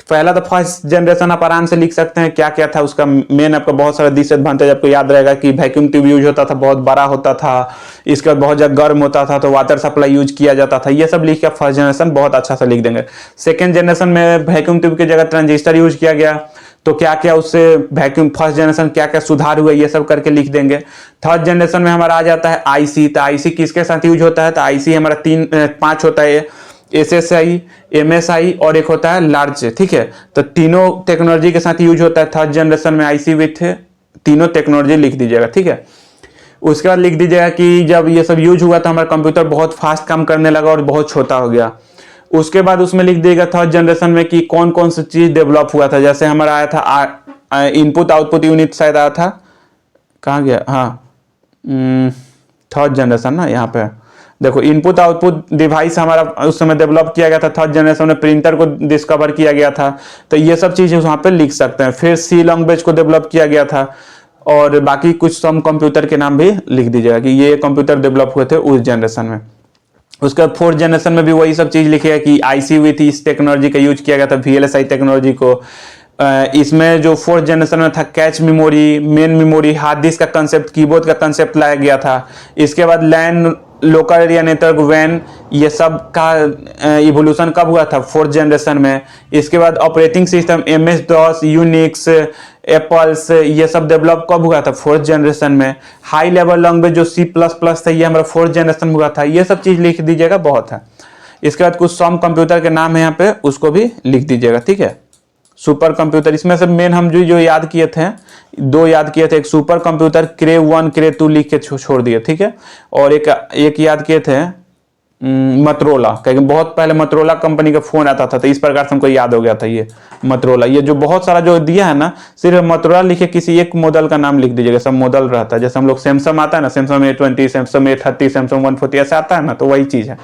पहला तो फर्स्ट जनरेशन आप आराम से लिख सकते हैं क्या क्या था उसका मेन, आपका बहुत सारा डिसएडवांटेज आपको याद रहेगा कि वैक्यूम ट्यूब यूज होता था, बहुत बड़ा होता था, इसके बाद बहुत ज़्यादा गर्म होता था तो वाटर सप्लाई यूज किया जाता था, ये सब लिख के फर्स्ट जनरेशन बहुत अच्छा से लिख देंगे। सेकेंड जनरेशन में वैक्यूम ट्यूब की जगह ट्रांजिस्टर यूज किया गया, तो क्या क्या उससे वैक्यूम फर्स्ट जनरेशन क्या क्या सुधार हुए ये सब करके लिख देंगे। थर्ड जनरेशन में हमारा आ जाता है आईसी, तो आईसी किसके साथ यूज होता है, तो आईसी हमारा 5 होता है, एसएसआई, एमएसआई और एक होता है लार्ज, ठीक है। तो तीनों टेक्नोलॉजी के साथ यूज होता है थर्ड जनरेशन में आईसी विथ तीनों टेक्नोलॉजी लिख दीजिएगा, ठीक है। उसके बाद लिख दीजिएगा कि जब ये सब यूज हुआ तो हमारा कंप्यूटर बहुत फास्ट काम करने लगा और बहुत छोटा हो गया। उसके बाद उसमें लिख दिएगा थर्ड जनरेशन में कि कौन कौन सी चीज डेवलप हुआ था, जैसे हमारा आया था इनपुट आउटपुट यूनिट शायद आया था, कहाँ गया, हाँ थर्ड जनरेशन ना, यहाँ पे देखो इनपुट आउटपुट डिवाइस हमारा उस समय डेवलप किया गया था थर्ड जनरेशन में, प्रिंटर को डिस्कवर किया गया था, तो ये सब चीजें वहाँ पे लिख सकते हैं। फिर सी लैंग्वेज को डेवलप किया गया था और बाकी कुछ सम कंप्यूटर के नाम भी लिख दीजिएगा कि ये कंप्यूटर डेवलप हुए थे उस जनरेशन में। उसके बाद फोर्थ जनरेशन में भी वही सब चीज लिखिएगा कि आईसी विथ इस टेक्नोलॉजी का यूज किया गया था, वीएलएसआई टेक्नोलॉजी को। इसमें जो फोर्थ जनरेशन में था cache memory, main memory, hard disk का कंसेप्ट, कीबोर्ड का कंसेप्ट लाया गया था। इसके बाद लैन, लोकल एरिया नेटवर्क, वैन, ये सब का इवोल्यूशन कब हुआ था, फोर्थ जनरेशन में। इसके बाद operating system MS DOS, Unix, apples, ये सब डेवलप कब हुआ था, फोर्थ जनरेशन में। हाई लेवल लैंग्वेज जो सी प्लस प्लस था ये हमारा फोर्थ जनरेशन में हुआ था, ये सब चीज लिख दीजिएगा, बहुत है। इसके बाद कुछ सम कंप्यूटर के नाम है यहाँ पे, उसको भी लिख दीजिएगा, ठीक है। सुपर कंप्यूटर, इसमें से मेन हम जो याद किए थे, 2 याद किए थे, एक सुपर कंप्यूटर क्रे 1 क्रे 2 लिख के छोड़ दिए, ठीक है। और एक याद किए थे मोटोरोला, क्योंकि बहुत पहले मोटोरोला कंपनी का फोन आता था, तो इस प्रकार से हमको याद हो गया था ये मोटोरोला। ये जो बहुत सारा जो दिया है ना, सिर्फ मोटोरोला लिखे किसी एक मॉडल का नाम लिख दीजिएगा, सब मॉडल रहता है। जैसे हम लोग सैमसंग आता है ना, Samsung A20, Samsung A30, Samsung 140 ऐसा आता है ना, तो वही चीज है।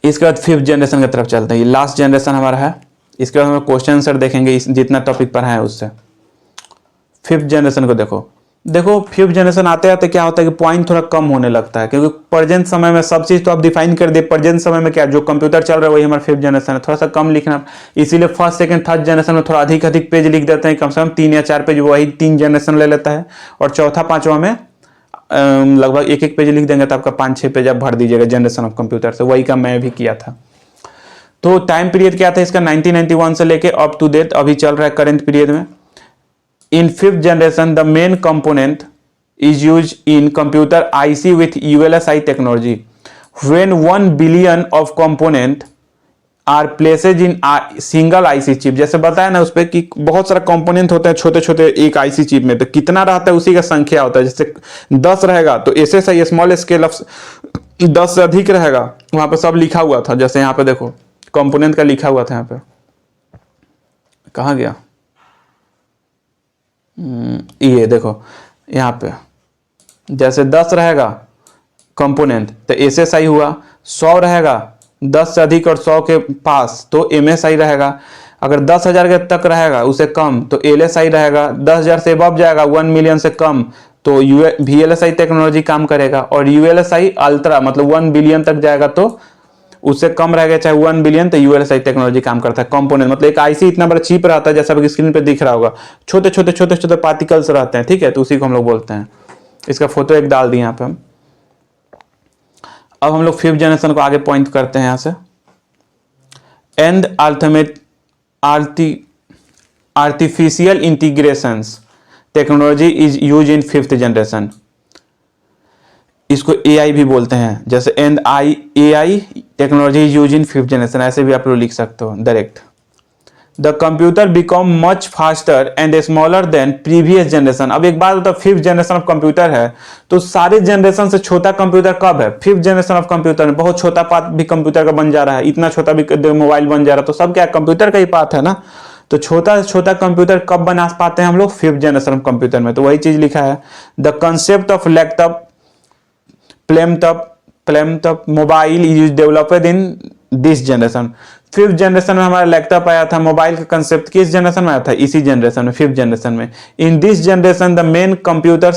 इसके बाद फिफ्थ जनरेशन की तरफ चलते हैं, ये लास्ट जनरेशन हमारा है। इसके बाद हम क्वेश्चन आंसर देखेंगे जितना टॉपिक पढ़ा है उससे। फिफ्थ जनरेशन को देखो फिफ्थ जनरेशन आते आते क्या होता है कि पॉइंट थोड़ा कम होने लगता है, क्योंकि प्रेजेंट समय में सब चीज तो आप डिफाइन कर दे, प्रेजेंट समय में क्या जो कंप्यूटर चल रहा है वही हमारा फिफ्थ जनरेशन है, थोड़ा सा कम लिखना। इसीलिए फर्स्ट सेकंड थर्ड जनरेशन में थोड़ा अधिक पेज लिख देते हैं, कम से कम 3 या 4 पेज वही 3 जनरेशन ले लेता है, और चौथा पांचवा में लगभग 1-1 पेज लिख देंगे, तो आपका 5-6 पेज आप भर दीजिएगा जनरेशन ऑफ कंप्यूटर से। वही काम मैं भी किया था। तो टाइम पीरियड क्या था इसका, 1991 से लेके अप टू डेट अभी चल रहा है करंट पीरियड में। In fifth generation the main component is used in computer IC with ULSI technology. When 1 billion of component are placed in a single IC chip, जैसे बताया ना उस पे कि बहुत सारा कंपोनेंट होते हैं छोटे छोटे एक IC चिप में, तो कितना रहता है उसी का संख्या होता है। जैसे 10 रहेगा तो SSI स्मॉल स्केल ऑफ 10 से अधिक रहेगा, वहां पे सब लिखा हुआ था। जैसे यहाँ पे देखो कंपोनेंट का लिखा हुआ था, यहाँ पे कहाँ गया, ये देखो यहाँ पे जैसे 10 रहेगा कंपोनेंट तो SSI हुआ, 100 रहेगा 10 से अधिक और 100 के पास तो MSI रहेगा, अगर 10,000 के तक रहेगा उससे कम तो LSI रहेगा, 10,000 से अबव जाएगा 1 मिलियन से कम तो VLSI टेक्नोलॉजी काम करेगा, और ULSI अल्ट्रा मतलब 1 बिलियन तक जाएगा तो उससे कम रहेगा चाहे 1 बिलियन तो ULSI टेक्नोलॉजी काम करता है। कंपोनेंट मतलब एक IC इतना बड़ा चिप रहता है, जैसा स्क्रीन पे दिख रहा होगा, छोटे छोटे पार्टिकल्स रहते हैं, ठीक है, तो उसी को हम लोग बोलते हैं। इसका फोटो एक डाल दिए यहाँ पे हम। अब हम लोग फिफ्थ जनरेशन को आगे पॉइंट करते हैं यहाँ से। And ultimate artificial integrations technology is use in fifth generation, इसको AI भी बोलते हैं। जैसे and AI technology is use in fifth generation, ऐसे भी आप लोग लिख सकते हो direct. The computer become much faster and smaller than previous generation. अब एक बात होता है, फिफ्थ जनरेशन ऑफ कंप्यूटर है तो सारे जनरेशन से छोटा कंप्यूटर कब है, फिफ्थ जनरेशन ऑफ कंप्यूटर में। बहुत छोटा पार्ट भी कंप्यूटर का बन जा रहा है, इतना छोटा भी मोबाइल बन जा रहा है, तो सब क्या कंप्यूटर का ही पार्ट है ना। तो छोटा से छोटा कंप्यूटर कब बना पाते हैं हम लोग, फिफ्थ जनरेशन ऑफ कंप्यूटर में। तो वही चीज लिखा है, the concept of laptop palmtop mobile is developed in this generation. Fifth generation में हमारा लैपटॉप आया था, मोबाइल का कंसेप्ट किस जनरेशन में आया था, इसी जनरेशन में, फिफ्थ जनरेशन में। इन this generation the main computer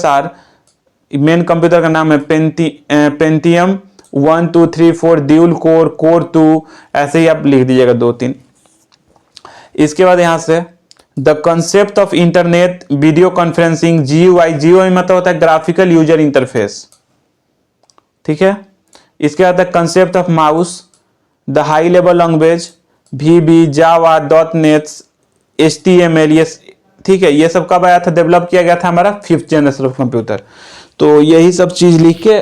का नाम है पेंटियम 1 2 3 4 ड्यूल कोर, कोर 2, ऐसे ही आप लिख दीजिएगा 2 3। इसके बाद यहां से the concept of internet video conferencing, GUI, GUI मतलब होता है ग्राफिकल यूजर इंटरफेस, ठीक है। इसके बाद the concept of mouse, the high level language, VB, Java, .NET, HTML, ये ठीक है। ये सब कब आया था, डेवलप किया गया था हमारा 5th जनरेशन ऑफ कंप्यूटर। तो यही सब चीज लिख के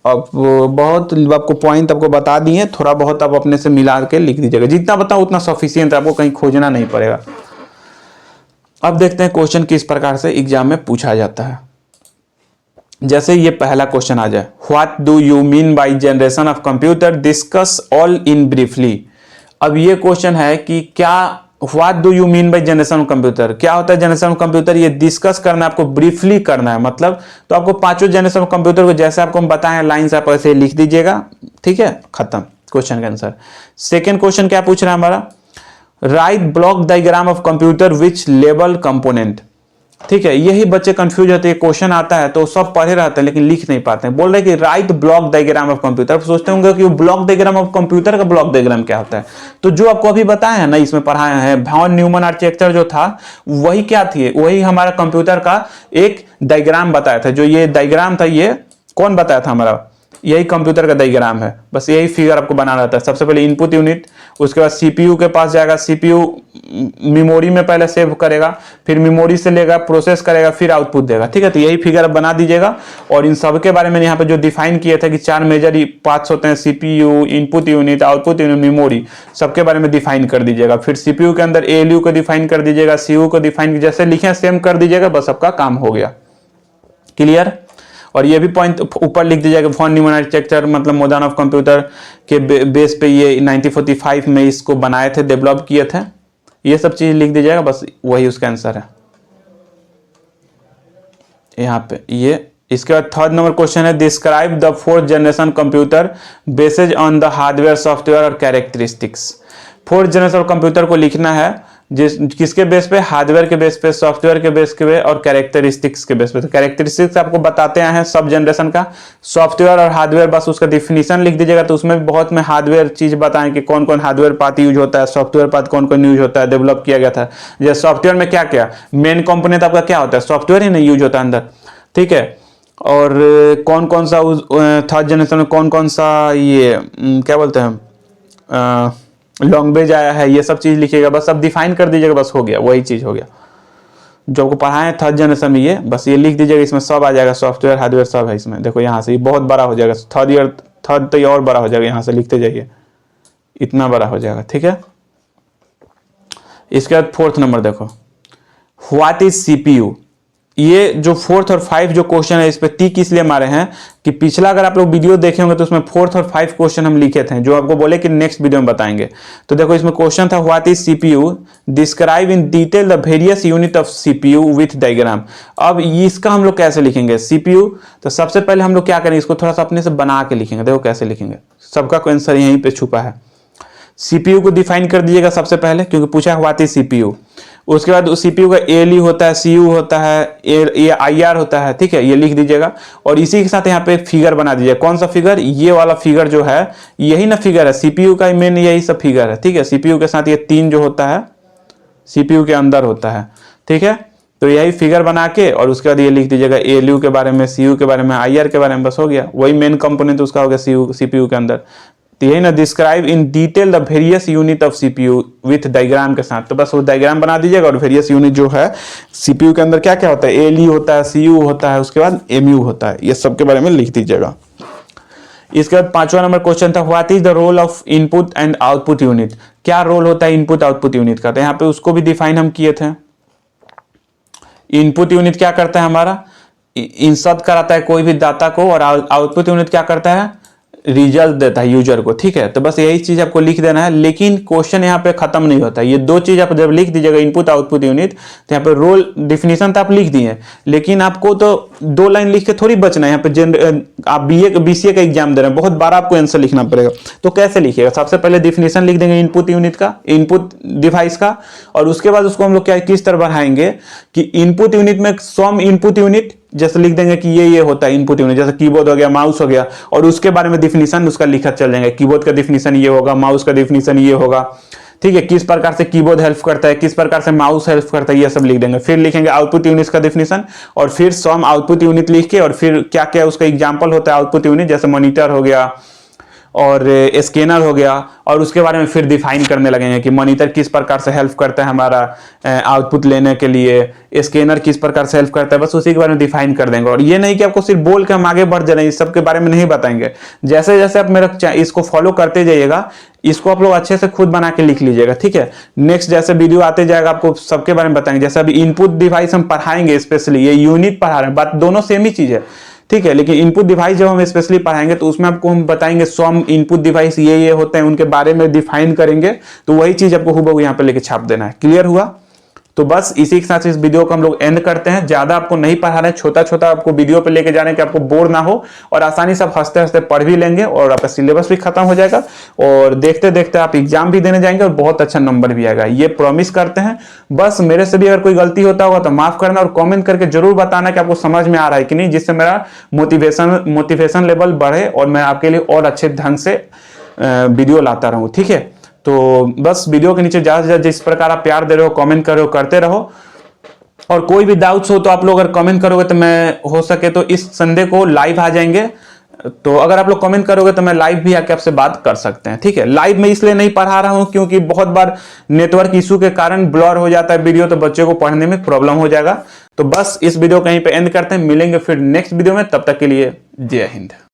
अब बहुत आपको पॉइंट आपको बता दिए, थोड़ा बहुत आप अपने से मिला के लिख दीजिएगा, जितना बताओ उतना सफिशियंट है, आपको कहीं खोजना नहीं पड़ेगा। अब देखते हैं क्वेश्चन किस प्रकार से एग्जाम में पूछा जाता है। जैसे ये पहला क्वेश्चन आ जाए, what do you mean by generation of computer, discuss all in briefly. अब ये क्वेश्चन है कि क्या what do you mean by generation of computer, क्या होता है जनरेशन ऑफ कंप्यूटर, ये डिस्कस करना है आपको, ब्रीफली करना है मतलब। तो आपको पांचों जनरेशन ऑफ कंप्यूटर को जैसे आपको हम बताएं लाइन से आप ऐसे लिख दीजिएगा, ठीक है, खत्म क्वेश्चन का आंसर। सेकेंड क्वेश्चन क्या पूछ रहा है हमारा, right block diagram of computer which level component, ठीक है। यही बच्चे कंफ्यूज होते हैं, क्वेश्चन आता है तो सब पढ़े रहते हैं लेकिन लिख नहीं पाते हैं। बोल रहे कि right block diagram of computer, सोचते होंगे कि ब्लॉक डायग्राम ऑफ कंप्यूटर का ब्लॉक डायग्राम क्या होता है। तो जो आपको अभी बताया है ना, इसमें पढ़ाया है वॉन न्यूमन आर्किटेक्चर जो था, वही क्या थी, वही हमारा कंप्यूटर का एक डायग्राम बताया था। जो ये डायग्राम था ये कौन बताया था, हमारा यही कंप्यूटर का डायग्राम है। बस यही फिगर आपको बनाना रहता है। सबसे पहले इनपुट यूनिट, उसके बाद सीपीयू के पास जाएगा, सीपीयू मेमोरी में पहले सेव करेगा, फिर मेमोरी से लेगा, प्रोसेस करेगा, फिर आउटपुट देगा, ठीक है। तो यही फिगर बना दीजिएगा। और इन सब के बारे में यहाँ पे जो डिफाइन किए थे कि 4 मेजर पार्ट्स होते हैं, CPU, input unit, output unit, memory, सबके बारे में डिफाइन कर दीजिएगा। फिर सीपीयू के अंदर ALU को डिफाइन कर दीजिएगा, CU को डिफाइन, जैसे लिखे सेम कर दीजिएगा, बस आपका काम हो गया। क्लियर। और ये भी पॉइंट ऊपर लिख दीजिएगा, वॉन न्यूमन आर्किटेक्चर मतलब मॉडर्न ऑफ कंप्यूटर के बेस पे ये 1945 में इसको बनाए थे, डेवलप किए थे। ये सब चीज लिख दीजिएगा, बस वही उसका आंसर है यहाँ पे ये। इसके बाद थर्ड नंबर क्वेश्चन है, describe the 4th generation computer based on the hardware, software और कैरेक्टरिस्टिक्स। 4th जनरेशन कंप्यूटर को लिखना है किसके बेस पे, हार्डवेयर के बेस पे, सॉफ्टवेयर के बेस पे और कैरेक्टरिस्टिक्स के बेस पे। तो कैरेक्टरिस्टिक्स आपको बताते हैं सब जनरेशन का, सॉफ्टवेयर और हार्डवेयर बस उसका डिफिनीशन लिख दीजिएगा। तो उसमें भी बहुत में हार्डवेयर चीज बताएं कि कौन कौन हार्डवेयर पार्ट यूज होता है, सॉफ्टवेयर पार्ट कौन कौन यूज होता है, डेवलप किया गया था। जैसे सॉफ्टवेयर में क्या क्या मेन कंपोनेंट आपका क्या होता है, सॉफ्टवेयर ही नहीं यूज होता है अंदर, ठीक है। और कौन कौन सा 3rd जनरेशन में कौन कौन सा ये क्या बोलते हैं लैंग्वेज आया है, ये सब चीज लिखिएगा। बस अब डिफाइन कर दीजिएगा, बस हो गया, वही चीज हो गया जो आपको पढ़ाए 3rd जनरेशन में। ये बस ये लिख दीजिएगा, इसमें सब आ जाएगा, सॉफ्टवेयर हार्डवेयर सब है इसमें। देखो यहाँ से ये बहुत बड़ा हो जाएगा, थर्ड तो ये और बड़ा हो जाएगा, यहाँ से लिखते जाइए, इतना बड़ा हो जाएगा, ठीक है। इसके बाद 4th नंबर देखो, व्हाट इज CPU। ये जो 4th और 5 जो क्वेश्चन है, इस पे टिक इसलिए मारे हैं कि पिछला अगर आप लोग वीडियो देखे होंगे तो उसमें 4th और 5 क्वेश्चन हम लिखे थे, जो आपको बोले कि नेक्स्ट वीडियो में बताएंगे। तो देखो इसमें क्वेश्चन था, what is CPU, describe in detail the various unit of CPU with diagram. अब इसका हम लोग कैसे लिखेंगे CPU, तो सबसे पहले हम लोग क्या करेंगे, इसको थोड़ा सा अपने से बना के लिखेंगे। देखो कैसे लिखेंगे, सबका आंसर यहीं पे छुपा है। CPU को डिफाइन कर दीजिएगा सबसे पहले, क्योंकि पूछा है व्हाट इज CPU। उसके बाद CPU का ALU होता है, CU होता है, ये IR होता है, ठीक है, ये लिख दीजिएगा। और इसी के साथ यहाँ पे फिगर बना दीजिए। कौन सा फिगर, ये वाला फिगर जो है, यही ना फिगर है CPU का मेन, यही सब फिगर है, ठीक है। CPU के साथ ये 3 जो होता है CPU के अंदर होता है, ठीक है। तो यही फिगर बना के और उसके बाद ये लिख दीजिएगा ALU के बारे में, CU के बारे में, IR के बारे में, बस हो गया। वही मेन कंपोनेंट उसका हो गया CPU के अंदर। तो यही ना, describe in detail the various unit of CPU with diagram के साथ। तो बस वो डायग्राम बना दीजिएगा। और वेरियस यूनिट जो है CPU के अंदर क्या क्या होता है, ALU होता है, CU होता है, उसके बाद MU होता है, ये सब के बारे में लिख दीजिएगा। इसके बाद 5वां नंबर क्वेश्चन था, what is the role of input and output unit. क्या रोल होता है इनपुट आउटपुट यूनिट का, तो यहाँ पे उसको भी डिफाइन हम किए थे। इनपुट यूनिट क्या करता है हमारा, इंसर्ट कराता है कोई भी डाटा को, और आउटपुट यूनिट क्या करता है, रिजल्ट देता है यूजर को, ठीक है। तो बस यही चीज आपको लिख देना है। लेकिन क्वेश्चन यहाँ पे खत्म नहीं होता, ये 2 चीज आप जब लिख दीजिएगा, इनपुट आउटपुट यूनिट, तो यहाँ पे रोल डिफिनीशन तो आप लिख दिए, लेकिन आपको तो 2 लाइन लिख के थोड़ी बचना है। यहाँ पे आप BCA का एग्जाम दे रहे हैं, बहुत बार आपको आंसर लिखना पड़ेगा। तो कैसे लिखिएगा, सबसे पहले डिफिनीशन लिख देंगे इनपुट यूनिट का, इनपुट डिवाइस का, और उसके बाद उसको हम लोग क्या किस तरह बढ़ाएंगे कि इनपुट यूनिट में सम इनपुट यूनिट जैसे लिख देंगे कि ये होता है इनपुट यूनिट, जैसे कीबोर्ड हो गया, माउस हो गया, और उसके बारे में डिफिनीशन उसका लिखत चल जाएंगे, कीबोर्ड का डिफिनीशन ये होगा, माउस का डिफिनीशन ये होगा, ठीक है, किस प्रकार से कीबोर्ड हेल्प करता है, किस प्रकार से माउस हेल्प करता है, ये सब लिख देंगे। फिर लिखेंगे आउटपुट यूनिट का डिफिनीशन, और फिर सम आउटपुट यूनिट लिख के, और फिर क्या क्या उसका एग्जांपल होता है आउटपुट यूनिट, जैसे मॉनिटर हो गया और स्कैनर हो गया, और उसके बारे में फिर डिफाइन करने लगेंगे कि मॉनिटर किस प्रकार से हेल्प करता है हमारा आउटपुट लेने के लिए, स्कैनर किस प्रकार से हेल्प करता है, बस उसी के बारे में डिफाइन कर देंगे। और ये नहीं कि आपको सिर्फ बोल के हम आगे बढ़ जाएंगे, इस सब के बारे में नहीं बताएंगे। जैसे जैसे आप मेरा इसको फॉलो करते जाइएगा, इसको आप लोग अच्छे से खुद बना के लिख लीजिएगा, ठीक है। नेक्स्ट जैसे वीडियो आते जाएगा आपको सबके बारे में बताएंगे। जैसे अभी इनपुट डिवाइस हम पढ़ाएंगे, स्पेशली ये यूनिट पढ़ा रहे हैं, बात दोनों सेम ही चीज है, ठीक है। लेकिन इनपुट डिवाइस जब हम स्पेशली पढ़ाएंगे तो उसमें आपको हम बताएंगे सम इनपुट डिवाइस ये होते हैं, उनके बारे में डिफाइन करेंगे। तो वही चीज आपको हुबहू यहाँ पे लेके छाप देना है। क्लियर हुआ? तो बस इसी के साथ इस वीडियो को हम लोग एंड करते हैं। ज्यादा आपको नहीं पढ़ा रहे हैं, छोटा छोटा आपको वीडियो पे लेके जाने के आपको बोर ना हो, और आसानी से आप हंसते हंसते पढ़ भी लेंगे, और आपका सिलेबस भी खत्म हो जाएगा, और देखते देखते आप एग्जाम भी देने जाएंगे और बहुत अच्छा नंबर भी आएगा, ये प्रॉमिस करते हैं। बस मेरे से भी अगर कोई गलती होता होगा तो माफ करना, और कॉमेंट करके जरूर बताना कि आपको समझ में आ रहा है कि नहीं, जिससे मेरा मोटिवेशन लेवल बढ़े और मैं आपके लिए और अच्छे ढंग से वीडियो लाता रहूं, ठीक है। तो बस वीडियो के नीचे ज्यादा से ज्यादा जिस प्रकार आप प्यार दे रहे हो, कमेंट कर रहे हो, करते रहो। और कोई भी डाउट्स हो तो आप लोग अगर कमेंट करोगे तो मैं हो सके तो इस संडे को लाइव आ जाएंगे। तो अगर आप लोग कमेंट करोगे तो मैं लाइव भी आके आपसे बात कर सकते हैं, ठीक है। लाइव में इसलिए नहीं पढ़ा रहा हूं क्योंकि बहुत बार नेटवर्क इशू के कारण ब्लर हो जाता है वीडियो, तो बच्चों को पढ़ने में प्रॉब्लम हो जाएगा। तो बस इस वीडियो कहीं पे एंड करते हैं, मिलेंगे फिर नेक्स्ट वीडियो में, तब तक के लिए जय हिंद।